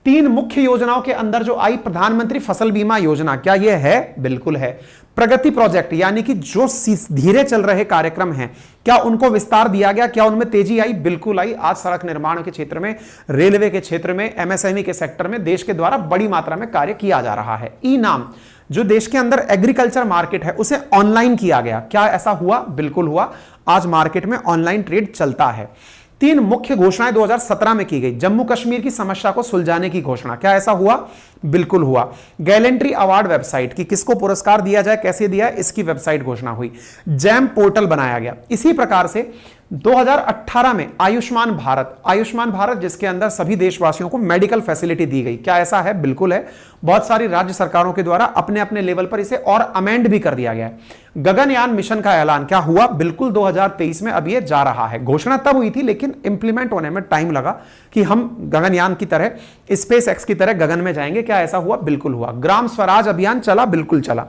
3 मुख्य योजनाओं के अंदर जो आई, प्रधानमंत्री फसल बीमा योजना, क्या यह है? बिल्कुल है। प्रगति प्रोजेक्ट, यानी कि जो धीरे चल रहे कार्यक्रम हैं क्या उनको विस्तार दिया गया? क्या उनमें तेजी आई? बिल्कुल आई। आज सड़क निर्माण के क्षेत्र में, रेलवे के क्षेत्र में, एमएसएमई के सेक्टर में देश के द्वारा बड़ी मात्रा में कार्य किया जा रहा है। ई नाम, जो देश के अंदर एग्रीकल्चर मार्केट है उसे ऑनलाइन किया गया। क्या ऐसा हुआ? बिल्कुल हुआ। आज मार्केट में ऑनलाइन ट्रेड चलता है। 3 मुख्य घोषणाएं 2017 में की गई। जम्मू कश्मीर की समस्या को सुलझाने की घोषणा, क्या ऐसा हुआ? बिल्कुल हुआ। गैलेंट्री अवार्ड वेबसाइट की किसको पुरस्कार दिया जाए, कैसे दिया, इसकी वेबसाइट घोषणा हुई। जैम पोर्टल बनाया गया। इसी प्रकार से 2018 में आयुष्मान भारत जिसके अंदर सभी देशवासियों को मेडिकल फैसिलिटी दी गई, क्या ऐसा है? बिल्कुल है। बहुत सारी राज्य सरकारों के द्वारा अपने अपने लेवल पर इसे और अमेंड भी कर दिया गया है। गगनयान मिशन का ऐलान क्या हुआ? बिल्कुल 2023 में अब ये जा रहा है। घोषणा तब हुई थी लेकिन इंप्लीमेंट होने में टाइम लगा कि हम गगनयान की तरह, स्पेस एक्स की तरह गगन में जाएंगे। क्या ऐसा हुआ? बिल्कुल हुआ। ग्राम स्वराज अभियान चला? बिल्कुल चला।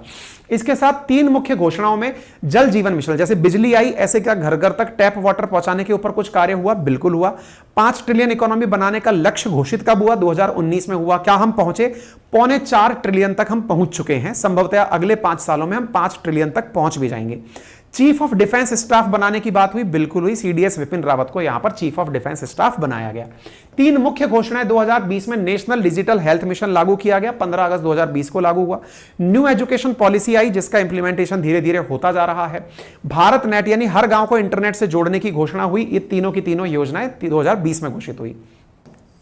इसके साथ 3 मुख्य घोषणाओं में जल जीवन मिशन, जैसे बिजली आई ऐसे क्या घर घर तक टैप वाटर पहुंचाने के ऊपर कुछ कार्य हुआ? बिल्कुल हुआ। 5 ट्रिलियन इकोनॉमी बनाने का लक्ष्य घोषित कब हुआ? 2019 में हुआ। क्या हम पहुंचे? 3.25 ट्रिलियन तक हम पहुंच चुके हैं। संभवतः अगले 5 सालों में हम 5 ट्रिलियन तक पहुंच भी जाएंगे। चीफ ऑफ डिफेंस स्टाफ बनाने की बात हुई? बिल्कुल हुई। सीडीएस विपिन रावत को यहां पर चीफ ऑफ डिफेंस स्टाफ बनाया गया। 3 मुख्य घोषणाएं 2020 में नेशनल डिजिटल हेल्थ मिशन लागू किया गया, 15 अगस्त 2020 को लागू हुआ। न्यू एजुकेशन पॉलिसी आई जिसका इंप्लीमेंटेशन धीरे धीरे होता जा रहा है। भारत नेट यानी हर गांव को इंटरनेट से जोड़ने की घोषणा हुई। ये तीनों की तीनों योजनाएं 2020 में घोषित हुई।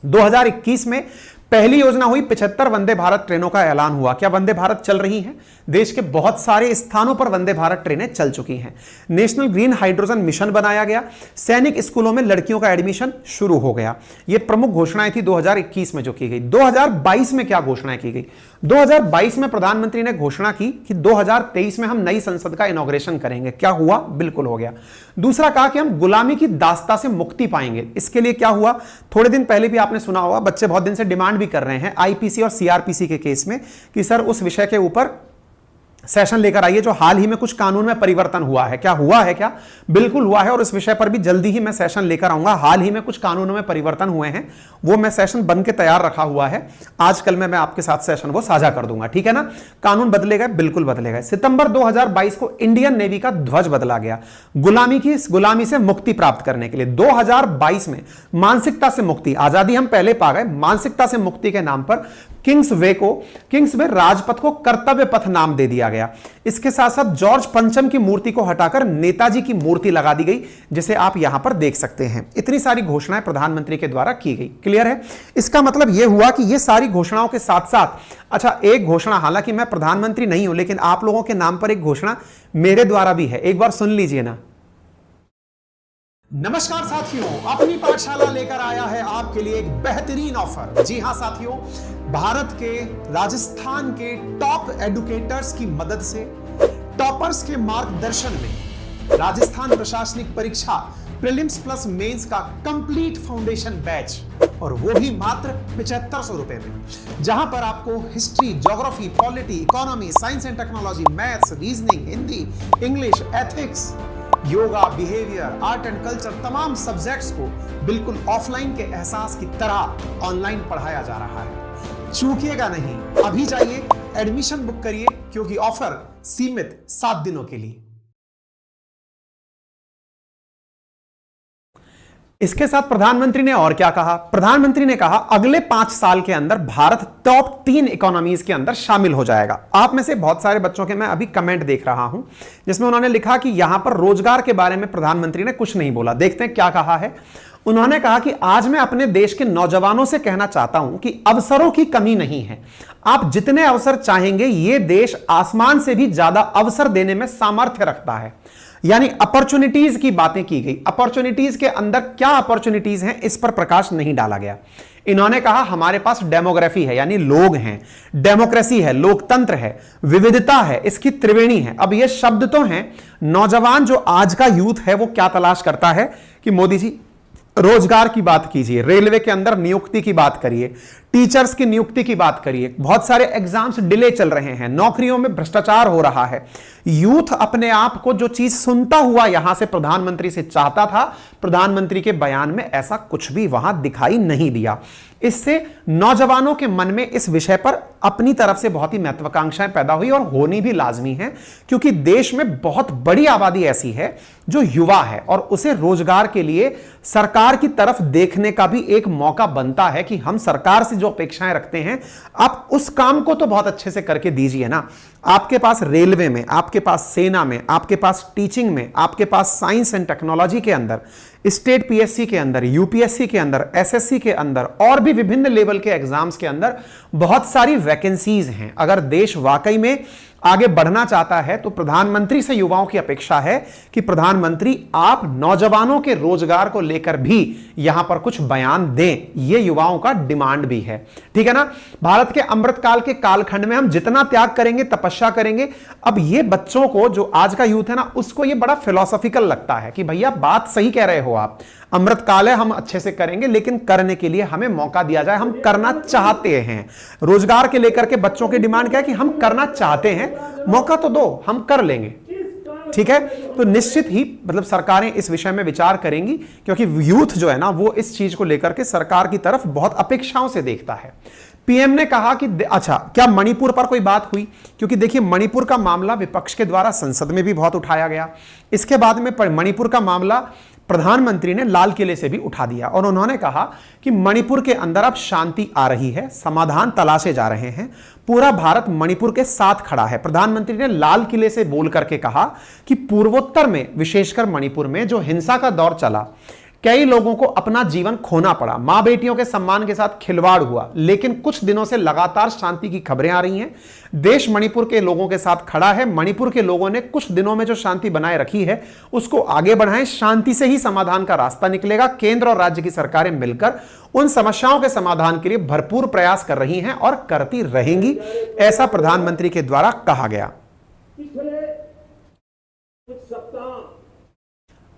2021 में पहली योजना हुई, 75 वंदे भारत ट्रेनों का ऐलान हुआ। क्या वंदे भारत चल रही हैं? देश के बहुत सारे स्थानों पर वंदे भारत ट्रेनें चल चुकी हैं। नेशनल ग्रीन हाइड्रोजन मिशन बनाया गया। सैनिक स्कूलों में लड़कियों का एडमिशन शुरू हो गया। ये प्रमुख घोषणाएं थी 2021 में जो की गई। 2022 में क्या घोषणाएं की गई? 2022 में प्रधानमंत्री ने घोषणा की कि 2023 में हम नई संसद का इनॉग्रेशन करेंगे। क्या हुआ? बिल्कुल हो गया। दूसरा कहा कि हम गुलामी की दास्ता से मुक्ति पाएंगे। इसके लिए क्या हुआ? थोड़े दिन पहले भी आपने सुना होगा, बच्चे बहुत दिन से डिमांड भी कर रहे हैं आईपीसी और सीआरपीसी के केस में कि सर उस विषय के ऊपर सेशन लेकर आइए जो हाल ही में कुछ कानून में परिवर्तन हुआ है। क्या हुआ है? क्या बिल्कुल हुआ है और इस विषय पर भी जल्दी ही मैं सेशन लेकर आऊंगा। हाल ही में कुछ कानूनों में परिवर्तन हुए हैं, वो मैं सेशन बन के तैयार रखा हुआ है। आज कल में मैं आपके साथ सेशन वो साझा कर दूंगा, ठीक है ना। कानून बदले गए? बिल्कुल बदले गए। सितंबर 2022 को इंडियन नेवी का ध्वज बदला गया गुलामी से मुक्ति प्राप्त करने के लिए। 2022 में मानसिकता से मुक्ति, आजादी हम पहले पा गए, मानसिकता से मुक्ति के नाम पर किंग्सवे राजपथ को कर्तव्य पथ नाम दे दिया गया। इसके साथ साथ जॉर्ज पंचम की मूर्ति को हटाकर नेताजी की मूर्ति लगा दी गई, जिसे आप यहां पर देख सकते हैं। इतनी सारी घोषणाएं प्रधानमंत्री के द्वारा की गई। क्लियर है? इसका मतलब यह हुआ कि ये सारी घोषणाओं के साथ साथ, अच्छा एक घोषणा, हालांकि मैं प्रधानमंत्री नहीं हूं लेकिन आप लोगों के नाम पर एक घोषणा मेरे द्वारा भी है, एक बार सुन लीजिए ना। नमस्कार साथियों, अपनी पाठशाला लेकर आया है आपके लिए एक बेहतरीन ऑफर। जी हां साथियों, भारत के राजस्थान के टॉप एडुकेटर्स की मदद से, टॉपर्स के मार्गदर्शन में राजस्थान प्रशासनिक परीक्षा प्रीलिम्स प्लस मेंस का कंप्लीट फाउंडेशन बैच, और वो भी मात्र 7500 रुपए में, जहां पर आपको history, geography, polity, economy, science and technology, maths, reasoning, Hindi, English, ethics, yoga, behaviour, art and culture, तमाम सब्जेक्ट्स को बिल्कुल ऑफलाइन के एहसास की तरह ऑनलाइन पढ़ाया जा रहा है। चूकिएगा नहीं, अभी जाइए एडमिशन बुक करिए क्योंकि ऑफर सीमित 7 दिनों के लिए। इसके साथ प्रधानमंत्री ने और क्या कहा? प्रधानमंत्री ने कहा अगले 5 साल के अंदर भारत टॉप 3 इकोनॉमीज के अंदर शामिल हो जाएगा। आप में से बहुत सारे बच्चों के मैं अभी कमेंट देख रहा हूं जिसमें उन्होंने लिखा कि यहां पर रोजगार के बारे में प्रधानमंत्री ने कुछ नहीं बोला। देखते हैं क्या कहा है। उन्होंने कहा कि आज मैं अपने देश के नौजवानों से कहना चाहता हूं कि अवसरों की कमी नहीं है। आप जितने अवसर चाहेंगे, ये देश आसमान से भी ज्यादा अवसर देने में सामर्थ्य रखता है। यानी अपॉर्चुनिटीज की बातें की गई। अपॉर्चुनिटीज के अंदर क्या अपॉर्चुनिटीज हैं, इस पर प्रकाश नहीं डाला गया। इन्होंने कहा हमारे पास डेमोग्राफी है, यानी लोग हैं, डेमोक्रेसी है, लोकतंत्र है, विविधता है, इसकी त्रिवेणी है। अब ये शब्द तो हैं, नौजवान जो आज का यूथ है वो क्या तलाश करता है कि मोदी जी रोजगार की बात कीजिए, रेलवे के अंदर नियुक्ति की बात करिए, टीचर्स की नियुक्ति की बात करिए। बहुत सारे एग्जाम्स डिले चल रहे हैं, नौकरियों में भ्रष्टाचार हो रहा है। यूथ अपने आप को जो चीज सुनता हुआ यहां से प्रधानमंत्री से चाहता था, प्रधानमंत्री के बयान में ऐसा कुछ भी वहां दिखाई नहीं दिया। इससे नौजवानों के मन में इस विषय पर अपनी तरफ से बहुत ही महत्वाकांक्षाएं पैदा हुई और होनी भी लाजमी है, क्योंकि देश में बहुत बड़ी आबादी ऐसी है जो युवा है और उसे रोजगार के लिए सरकार की तरफ देखने का भी एक मौका बनता है कि हम सरकार से जो अपेक्षाएं रखते हैं, आप उस काम को तो बहुत अच्छे से करके दीजिए ना। आपके पास रेलवे में, आपके पास सेना में, आपके पास टीचिंग में, आपके पास साइंस एंड टेक्नोलॉजी के अंदर, स्टेट पीएससी के अंदर, यूपीएससी के अंदर, एसएससी के अंदर और भी विभिन्न लेवल के एग्जाम्स के अंदर बहुत सारी वैकेंसीज हैं। अगर देश वाकई में आगे बढ़ना चाहता है तो प्रधानमंत्री से युवाओं की अपेक्षा है कि प्रधानमंत्री आप नौजवानों के रोजगार को लेकर भी यहां पर कुछ बयान दें। यह युवाओं का डिमांड भी है, ठीक है ना। भारत के अमृतकाल के कालखंड में हम जितना त्याग करेंगे, तपस्या करेंगे। अब ये बच्चों को, जो आज का यूथ है ना, उसको ये बड़ा फिलोसॉफिकल लगता है कि भैया बात सही कह रहे हो आप, अमृतकाल है, हम अच्छे से करेंगे, लेकिन करने के लिए हमें मौका दिया जाए, हम करना चाहते हैं। रोजगार के लेकर के बच्चों की डिमांड क्या है कि हम करना चाहते हैं, मौका तो दो, हम कर लेंगे, ठीक है। तो निश्चित ही मतलब सरकारें इस विषय में विचार करेंगी, क्योंकि यूथ जो है ना वो इस चीज को लेकर के सरकार की तरफ बहुत अपेक्षाओं से देखता है। पीएम ने कहा कि अच्छा, क्या मणिपुर पर कोई बात हुई? क्योंकि देखिए मणिपुर का मामला विपक्ष के द्वारा संसद में भी बहुत उठाया गया। इसके बाद में मणिपुर का मामला प्रधानमंत्री ने लाल किले से भी उठा दिया और उन्होंने कहा कि मणिपुर के अंदर अब शांति आ रही है, समाधान तलाशे जा रहे हैं, पूरा भारत मणिपुर के साथ खड़ा है। प्रधानमंत्री ने लाल किले से बोल करके कहा कि पूर्वोत्तर में, विशेषकर मणिपुर में जो हिंसा का दौर चला, कई लोगों को अपना जीवन खोना पड़ा, मां बेटियों के सम्मान के साथ खिलवाड़ हुआ, लेकिन कुछ दिनों से लगातार शांति की खबरें आ रही हैं। देश मणिपुर के लोगों के साथ खड़ा है। मणिपुर के लोगों ने कुछ दिनों में जो शांति बनाए रखी है उसको आगे बढ़ाएं, शांति से ही समाधान का रास्ता निकलेगा। केंद्र और राज्य की सरकारें मिलकर उन समस्याओं के समाधान के लिए भरपूर प्रयास कर रही हैं और करती रहेंगी, ऐसा प्रधानमंत्री के द्वारा कहा गया।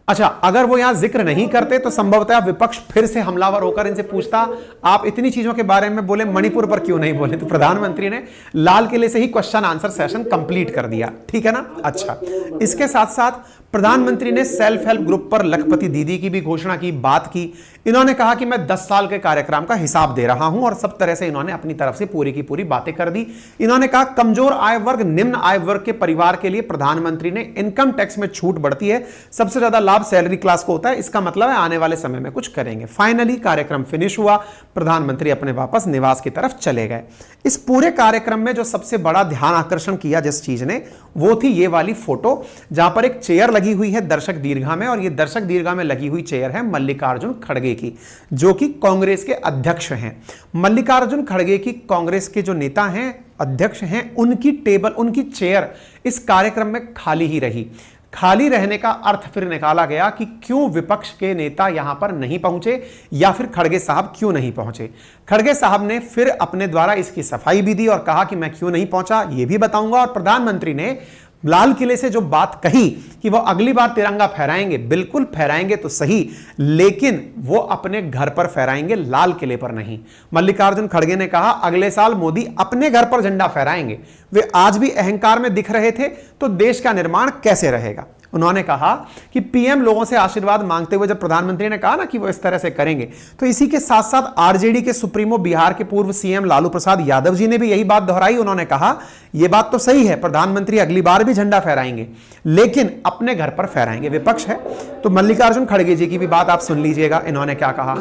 अच्छा, अगर वो यहां जिक्र नहीं करते तो संभवतः विपक्ष फिर से हमलावर होकर इनसे पूछता, आप इतनी चीजों के बारे में बोले, मणिपुर पर क्यों नहीं बोले? तो प्रधानमंत्री ने लाल किले से ही क्वेश्चन आंसर सेशन कंप्लीट कर दिया, ठीक है ना। अच्छा, इसके साथ साथ प्रधानमंत्री ने सेल्फ हेल्प ग्रुप पर लखपति दीदी की भी घोषणा की, बात की। इन्होंने कहा कि मैं 10 साल के कार्यक्रम का हिसाब दे रहा हूं और सब तरह से इन्होंने अपनी तरफ से पूरी की पूरी बातें कर दी। इन्होंने कहा कमजोर आय वर्ग, निम्न आय वर्ग के परिवार के लिए प्रधानमंत्री ने इनकम टैक्स में छूट बढ़ती है, सबसे ज्यादा लाभ सैलरी क्लास को होता है, इसका मतलब है आने वाले समय में कुछ करेंगे। फाइनली कार्यक्रम फिनिश हुआ, प्रधानमंत्री अपने वापस निवास की तरफ चले गए। इस पूरे कार्यक्रम में जो सबसे बड़ा ध्यान आकर्षण किया जिस चीज ने, वो थी ये वाली फोटो, जहां पर एक चेयर लगी हुई है दर्शक दीर्घा में, और ये दर्शक दीर्घा में लगी हुई चेयर है मल्लिकार्जुन खड़गे की, जो कि कांग्रेस के अध्यक्ष हैं। मल्लिकार्जुन खड़गे की कांग्रेस के जो नेता हैं, अध्यक्ष हैं, उनकी टेबल, उनकी चेयर इस कार्यक्रम में खाली ही रही। खाली रहने का अर्थ फिर निकाला गया कि क्यों विपक्ष के नेता यहां पर नहीं पहुंचे, या फिर खड़गे साहब क्यों नहीं पहुंचे। खड़गे साहब ने फिर अपने द्वारा इसकी सफाई भी दी और कहा कि मैं क्यों नहीं पहुंचा ये भी बताऊंगा। और प्रधानमंत्री ने लाल किले से जो बात कही कि वो अगली बार तिरंगा फहराएंगे, बिल्कुल फहराएंगे तो सही, लेकिन वो अपने घर पर फहराएंगे, लाल किले पर नहीं। मल्लिकार्जुन खड़गे ने कहा अगले साल मोदी अपने घर पर झंडा फहराएंगे। वे आज भी अहंकार में दिख रहे थे, तो देश का निर्माण कैसे रहेगा। उन्होंने कहा कि पीएम लोगों से आशीर्वाद मांगते हुए, जब प्रधानमंत्री ने कहा ना कि वो इस तरह से करेंगे, तो इसी के साथ साथ आरजेडी के सुप्रीमो, बिहार के पूर्व सीएम लालू प्रसाद यादव जी ने भी यही बात दोहराई। उन्होंने कहा यह बात तो सही है, प्रधानमंत्री अगली बार भी झंडा फहराएंगे, लेकिन अपने घर पर फहराएंगे। विपक्ष है तो मल्लिकार्जुन खड़गे जी की भी बात आप सुन लीजिएगा, इन्होंने क्या कहा।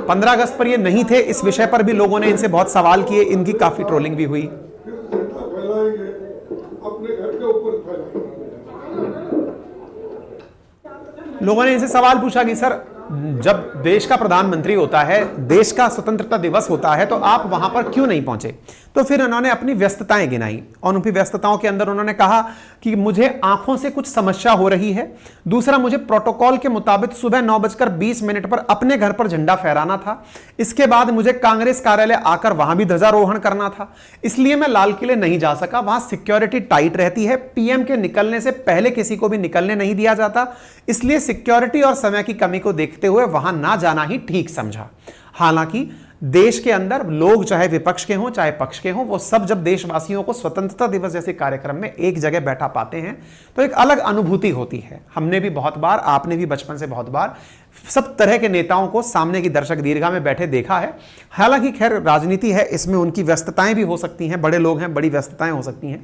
15 अगस्त पर ये नहीं थे, इस विषय पर भी लोगों ने इनसे बहुत सवाल किए, इनकी काफी ट्रोलिंग भी हुई। लोगों ने इनसे सवाल पूछा कि सर, जब देश का प्रधानमंत्री होता है, देश का स्वतंत्रता दिवस होता है, तो आप वहां पर क्यों नहीं पहुंचे। तो फिर उन्होंने अपनी व्यस्तताएं गिनाई और उनकी व्यस्तताओं के अंदर उन्होंने कहा कि मुझे आंखों से कुछ समस्या हो रही है, दूसरा मुझे प्रोटोकॉल के मुताबिक सुबह 9:20 पर अपने घर पर झंडा फहराना था, इसके बाद मुझे कांग्रेस कार्यालय आकर वहां भी ध्वजारोहण करना था, इसलिए मैं लाल किले नहीं जा सका, वहां सिक्योरिटी टाइट रहती है, पीएम के निकलने से पहले किसी को भी निकलने नहीं दिया जाता, इसलिए सिक्योरिटी और समय की कमी को देखते हुए वहां ना जाना ही ठीक समझा। हालांकि देश के अंदर लोग, चाहे विपक्ष के हों चाहे पक्ष के हों, वो सब जब देशवासियों को स्वतंत्रता दिवस जैसे कार्यक्रम में एक जगह बैठा पाते हैं तो एक अलग अनुभूति होती है। हमने भी बहुत बार, आपने भी बचपन से बहुत बार सब तरह के नेताओं को सामने की दर्शक दीर्घा में बैठे देखा है। हालांकि खैर राजनीति है, इसमें उनकी व्यस्तताएं भी हो सकती हैं, बड़े लोग हैं, बड़ी व्यस्तताएं हो सकती हैं।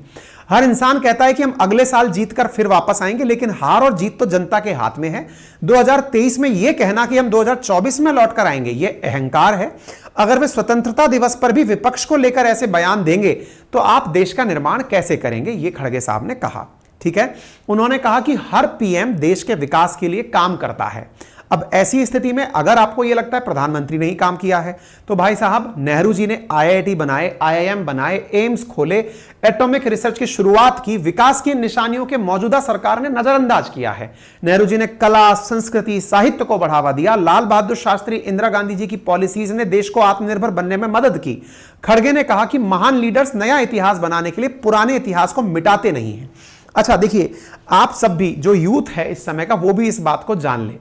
हर इंसान कहता है कि हम अगले साल जीतकर फिर वापस आएंगे, लेकिन हार और जीत तो जनता के हाथ में है। 2023 में यह कहना कि हम 2024 में लौटकर आएंगे, यह अहंकार है। अगर वे स्वतंत्रता दिवस पर भी विपक्ष को लेकर ऐसे बयान देंगे तो आप देश का निर्माण कैसे करेंगे, यह खड़गे साहब ने कहा। ठीक है, उन्होंने कहा कि हर पीएम देश के विकास के लिए काम करता है। अब ऐसी स्थिति में अगर आपको यह लगता है प्रधानमंत्री ने ही काम किया है, तो भाई साहब नेहरू जी ने आईआईटी बनाए, आईआईएम बनाए, एम्स खोले, एटॉमिक रिसर्च की शुरुआत की, विकास की निशानियों के मौजूदा सरकार ने नजरअंदाज किया है। नेहरू जी ने कला, संस्कृति, साहित्य को बढ़ावा दिया। लाल बहादुर शास्त्री, इंदिरा गांधी जी की पॉलिसीज ने देश को आत्मनिर्भर बनने में मदद की। खड़गे ने कहा कि महान लीडर्स नया इतिहास बनाने के लिए पुराने इतिहास को मिटाते नहीं हैं। अच्छा देखिए, आप सब भी जो यूथ है इस समय का, वो भी इस बात को जान ले,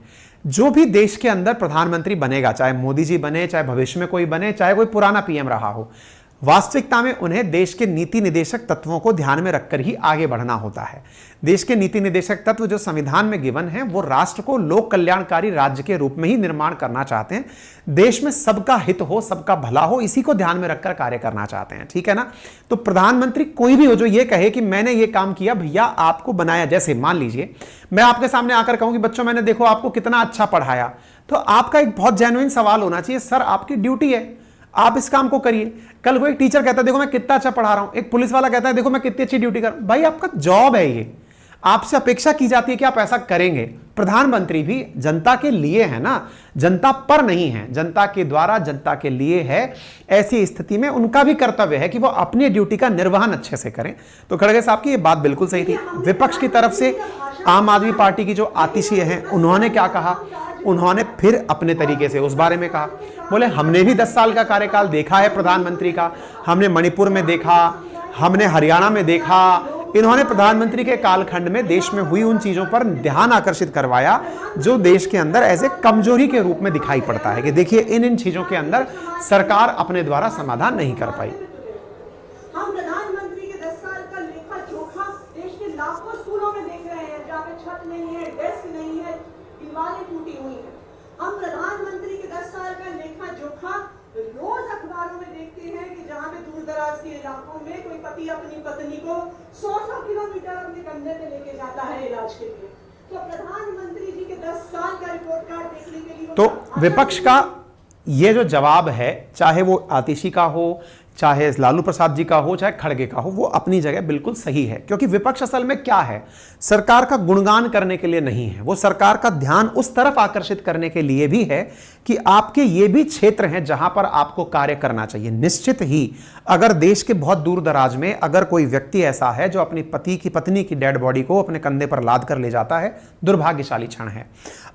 जो भी देश के अंदर प्रधानमंत्री बनेगा, चाहे मोदी जी बने, चाहे भविष्य में कोई बने, चाहे कोई पुराना पीएम रहा हो, वास्तविकता में उन्हें देश के नीति निर्देशक तत्वों को ध्यान में रखकर ही आगे बढ़ना होता है। देश के नीति निर्देशक तत्व जो संविधान में गिवन है, वो राष्ट्र को लोक कल्याणकारी राज्य के रूप में ही निर्माण करना चाहते हैं। देश में सबका हित हो, सबका भला हो, इसी को ध्यान में रखकर कार्य करना चाहते हैं, ठीक है ना। तो प्रधानमंत्री कोई भी हो जो ये कहे कि मैंने ये काम किया, भैया आपको बनाया, जैसे मान लीजिए मैं आपके सामने आकर कहूं कि बच्चों मैंने देखो आपको कितना अच्छा पढ़ाया, तो आपका एक बहुत जेन्युइन सवाल होना चाहिए, सर आपकी ड्यूटी है, आप इस काम को करिए। कल को एक टीचर कहता है देखो मैं कितना अच्छा पढ़ा रहा हूं, एक पुलिस वाला कहता है देखो मैं कितनी अच्छी ड्यूटी कर, भाई आपका जॉब है ये, आपसे अपेक्षा की जाती है कि आप ऐसा करेंगे। प्रधानमंत्री भी जनता के लिए है ना, जनता पर नहीं है, जनता के द्वारा, जनता के लिए है। ऐसी स्थिति में उनका भी कर्तव्य है कि वो अपनी ड्यूटी का निर्वहन अच्छे से करें। तो खड़गे साहब की ये बात बिल्कुल सही थी। विपक्ष की तरफ से आम आदमी पार्टी की जो आतिशी हैं, उन्होंने क्या कहा, उन्होंने फिर अपने तरीके से उस बारे में कहा, बोले हमने भी 10 साल का कार्यकाल देखा है प्रधानमंत्री का, हमने मणिपुर में देखा, हमने हरियाणा में देखा। इन्होंने प्रधानमंत्री के कालखंड में देश में हुई उन चीजों पर ध्यान आकर्षित करवाया जो देश के अंदर ऐसे कमजोरी के रूप में दिखाई पड़ता है कि देखिए इन चीजों के अंदर सरकार अपने द्वारा समाधान नहीं कर पाई। हम प्रधानमंत्री के 10 साल का लेखा जोखा देश के लाखों स्कूलों में देख रहे हैं जहाँ पे छत नहीं है, डेस्क नहीं है, दीवारें टूटी हुई हैं। हम प्रधानमंत्री के 10 साल का लेखा जोखा रोज अखबारों में देखते हैं कि जहाँ पे दूर दराज के इलाकों में कोई पति अपनी पत्नी को 100 किलोमीटर अपने कंधे पे लेके जाता है इलाज के लिए। तो प्रधानमंत्री जी के 10 साल का रिपोर्ट कार्ड देखने के लिए तो विपक्ष का ये जो जवाब है, चाहे वो आतिशी का हो, चाहे लालू प्रसाद जी का हो, चाहे खड़गे का हो, वो अपनी जगह बिल्कुल सही है। क्योंकि विपक्ष असल में क्या है, सरकार का गुणगान करने के लिए नहीं है, वो सरकार का ध्यान उस तरफ आकर्षित करने के लिए भी है कि आपके ये भी क्षेत्र हैं जहां पर आपको कार्य करना चाहिए। निश्चित ही अगर देश के बहुत दूर दराज में अगर कोई व्यक्ति ऐसा है जो अपनी पत्नी की डेड बॉडी को अपने कंधे पर लाद कर ले जाता है, दुर्भाग्यशाली क्षण है।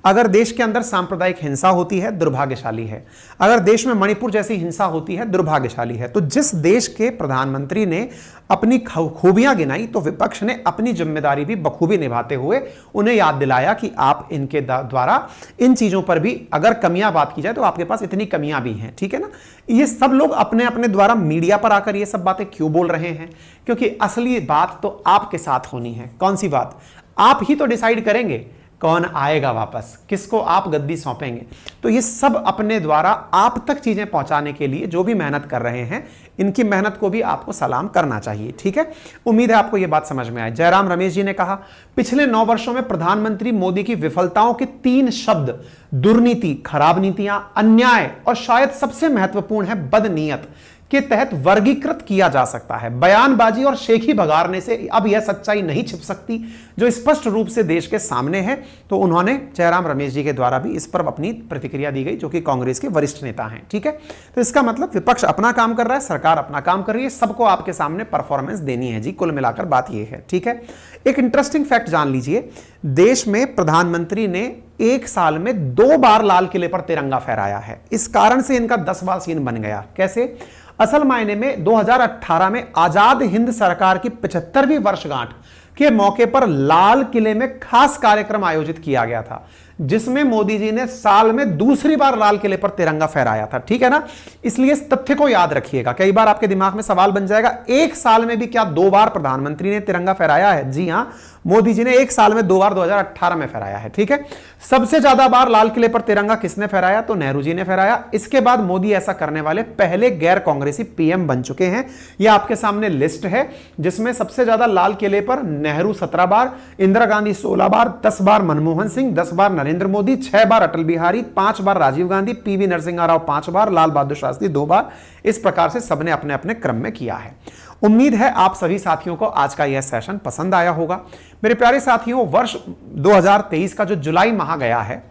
अगर देश के अंदर सांप्रदायिक हिंसा होती है, दुर्भाग्यशाली है। अगर देश में मणिपुर जैसी हिंसा होती है, दुर्भाग्यशाली है। तो जिस देश के प्रधानमंत्री ने अपनी खूबियां गिनाई, तो विपक्ष ने अपनी जिम्मेदारी भी बखूबी निभाते हुए उन्हें याद दिलाया कि आप इनके द्वारा इन चीजों पर भी अगर कमियां बात की जाए तो आपके पास इतनी कमियां भी हैं, ठीक है ना। ये सब लोग अपने अपने द्वारा मीडिया पर आकर ये सब बातें क्यों बोल रहे हैं, क्योंकि असली बात तो आपके साथ होनी है। कौन सी बात, आप ही तो डिसाइड करेंगे कौन आएगा वापस, किसको आप गद्दी सौंपेंगे। तो ये सब अपने द्वारा आप तक चीजें पहुंचाने के लिए जो भी मेहनत कर रहे हैं, इनकी मेहनत को भी आपको सलाम करना चाहिए, ठीक है। उम्मीद है आपको ये बात समझ में आए। जयराम रमेश जी ने कहा, पिछले 9 वर्षों में प्रधानमंत्री मोदी की विफलताओं के 3 शब्द, दुर्नीति, खराब नीतियां, अन्याय और शायद सबसे महत्वपूर्ण है बदनीयत, के तहत वर्गीकृत किया जा सकता है। बयानबाजी और शेखी भगाड़ने से अब यह सच्चाई नहीं छिप सकती जो स्पष्ट रूप से देश के सामने है। तो उन्होंने जयराम रमेश जी के द्वारा भी इस पर अपनी प्रतिक्रिया दी गई, जो कि कांग्रेस के वरिष्ठ नेता हैं, ठीक है। तो इसका मतलब विपक्ष अपना काम कर रहा है, सरकार अपना काम कर रही है, सबको आपके सामने परफॉर्मेंस देनी है जी। कुल मिलाकर बात यह है, ठीक है। एक इंटरेस्टिंग फैक्ट जान लीजिए, देश में प्रधानमंत्री ने 1 साल में 2 बार लाल किले पर तिरंगा फहराया है। इस कारण से इनका 10वां सीन बन गया। कैसे? असल मायने में 2018 में आजाद हिंद सरकार की 75वीं वर्षगांठ के मौके पर लाल किले में खास कार्यक्रम आयोजित किया गया था, जिसमें मोदी जी ने साल में दूसरी बार लाल किले पर तिरंगा फहराया था, ठीक है ना। इसलिए इस तथ्य को याद रखिएगा। कई बार आपके दिमाग में सवाल बन जाएगा, 1 साल में भी क्या 2 बार प्रधानमंत्री ने तिरंगा फहराया है? जी हां, मोदी जी ने 1 साल में 2 बार 2018 में फहराया है, ठीक है। सबसे ज्यादा बार लाल किले पर तिरंगा किसने फहराया? तो नेहरू जी ने फहराया। इसके बाद मोदी ऐसा करने वाले पहले गैर कांग्रेसी पीएम बन चुके हैं। यह आपके सामने लिस्ट है, जिसमें सबसे ज्यादा लाल किले पर नेहरू 17 बार, इंदिरा गांधी 16 बार, 10 बार मनमोहन सिंह, 10 बार नरेंद्र मोदी, 6 बार अटल बिहारी, 5 बार राजीव गांधी, पीवी नरसिम्हा राव 5 बार, लाल बहादुर शास्त्री 2 बार। इस प्रकार से सबने अपने अपने क्रम में किया है। उम्मीद है आप सभी साथियों को आज का यह सेशन पसंद आया होगा। मेरे प्यारे साथियों, वर्ष 2023 का जो जुलाई माह गया है,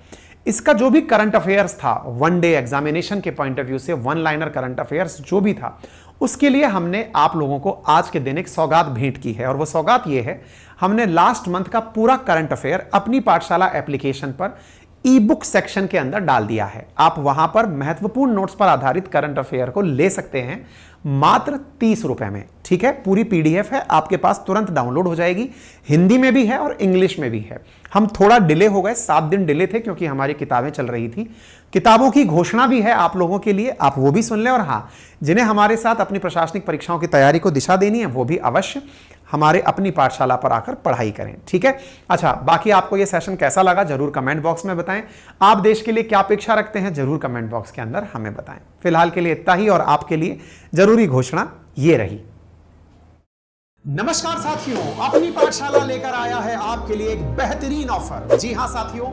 इसका जो भी करंट अफेयर्स था, वन डे एग्जामिनेशन के पॉइंट ऑफ व्यू से वन लाइनर करंट अफेयर्स जो भी था, उसके लिए हमने आप लोगों को आज के दिन एक सौगात भेंट की है। और वो सौगात ये है, हमने लास्ट मंथ का पूरा करंट अफेयर अपनी पाठशाला एप्लीकेशन पर ई बुक सेक्शन के अंदर डाल दिया है। आप वहां पर महत्वपूर्ण नोट्स पर आधारित करंट अफेयर को ले सकते हैं मात्र 30 रुपए में। ठीक है, पूरी पीडीएफ है, आपके पास तुरंत डाउनलोड हो जाएगी। हिंदी में भी है और इंग्लिश में भी है। हम थोड़ा डिले हो गए, 7 दिन डिले थे क्योंकि हमारी किताबें चल रही थी। किताबों की घोषणा भी है आप लोगों के लिए, आप वो भी सुन लें। और हाँ, जिन्हें हमारे साथ अपनी प्रशासनिक परीक्षाओं की तैयारी को दिशा देनी है, वो भी अवश्य हमारे अपनी पाठशाला पर आकर पढ़ाई करें। ठीक है, अच्छा, बाकी आपको ये सेशन कैसा लगा जरूर कमेंट बॉक्स में बताएं। आप देश के लिए क्या अपेक्षा रखते हैं जरूर कमेंट बॉक्स के अंदर हमें बताएं। फिलहाल के लिए इतना ही, और आपके लिए जरूरी घोषणा ये रही। नमस्कार साथियों, अपनी पाठशाला लेकर आया है आपके लिए एक बेहतरीन ऑफर। जी हां साथियों,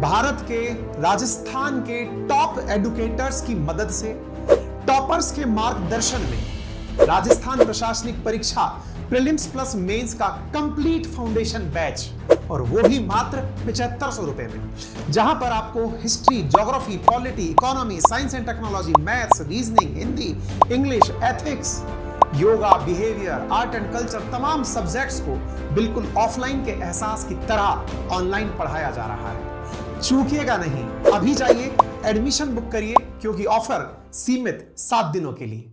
भारत के राजस्थान के टॉप एडुकेटर्स की मदद से, टॉपर्स के मार्गदर्शन में राजस्थान प्रशासनिक परीक्षा प्रीलिम्स प्लस मेंस का कंप्लीट फाउंडेशन बैच, और वो भी मात्र 7500 रुपए में, जहां पर आपको history, geography, polity, economy, science and technology, maths, reasoning, Hindi, English, ethics, yoga, behaviour, art and culture, तमाम सब्जेक्ट्स को बिल्कुल ऑफलाइन के एहसास की तरह ऑनलाइन पढ़ाया जा रहा है। चूकिएगा नहीं, अभी जाइए, एडमिशन बुक करिए, क्योंकि ऑफर सीमित 7 दिनों के लिए।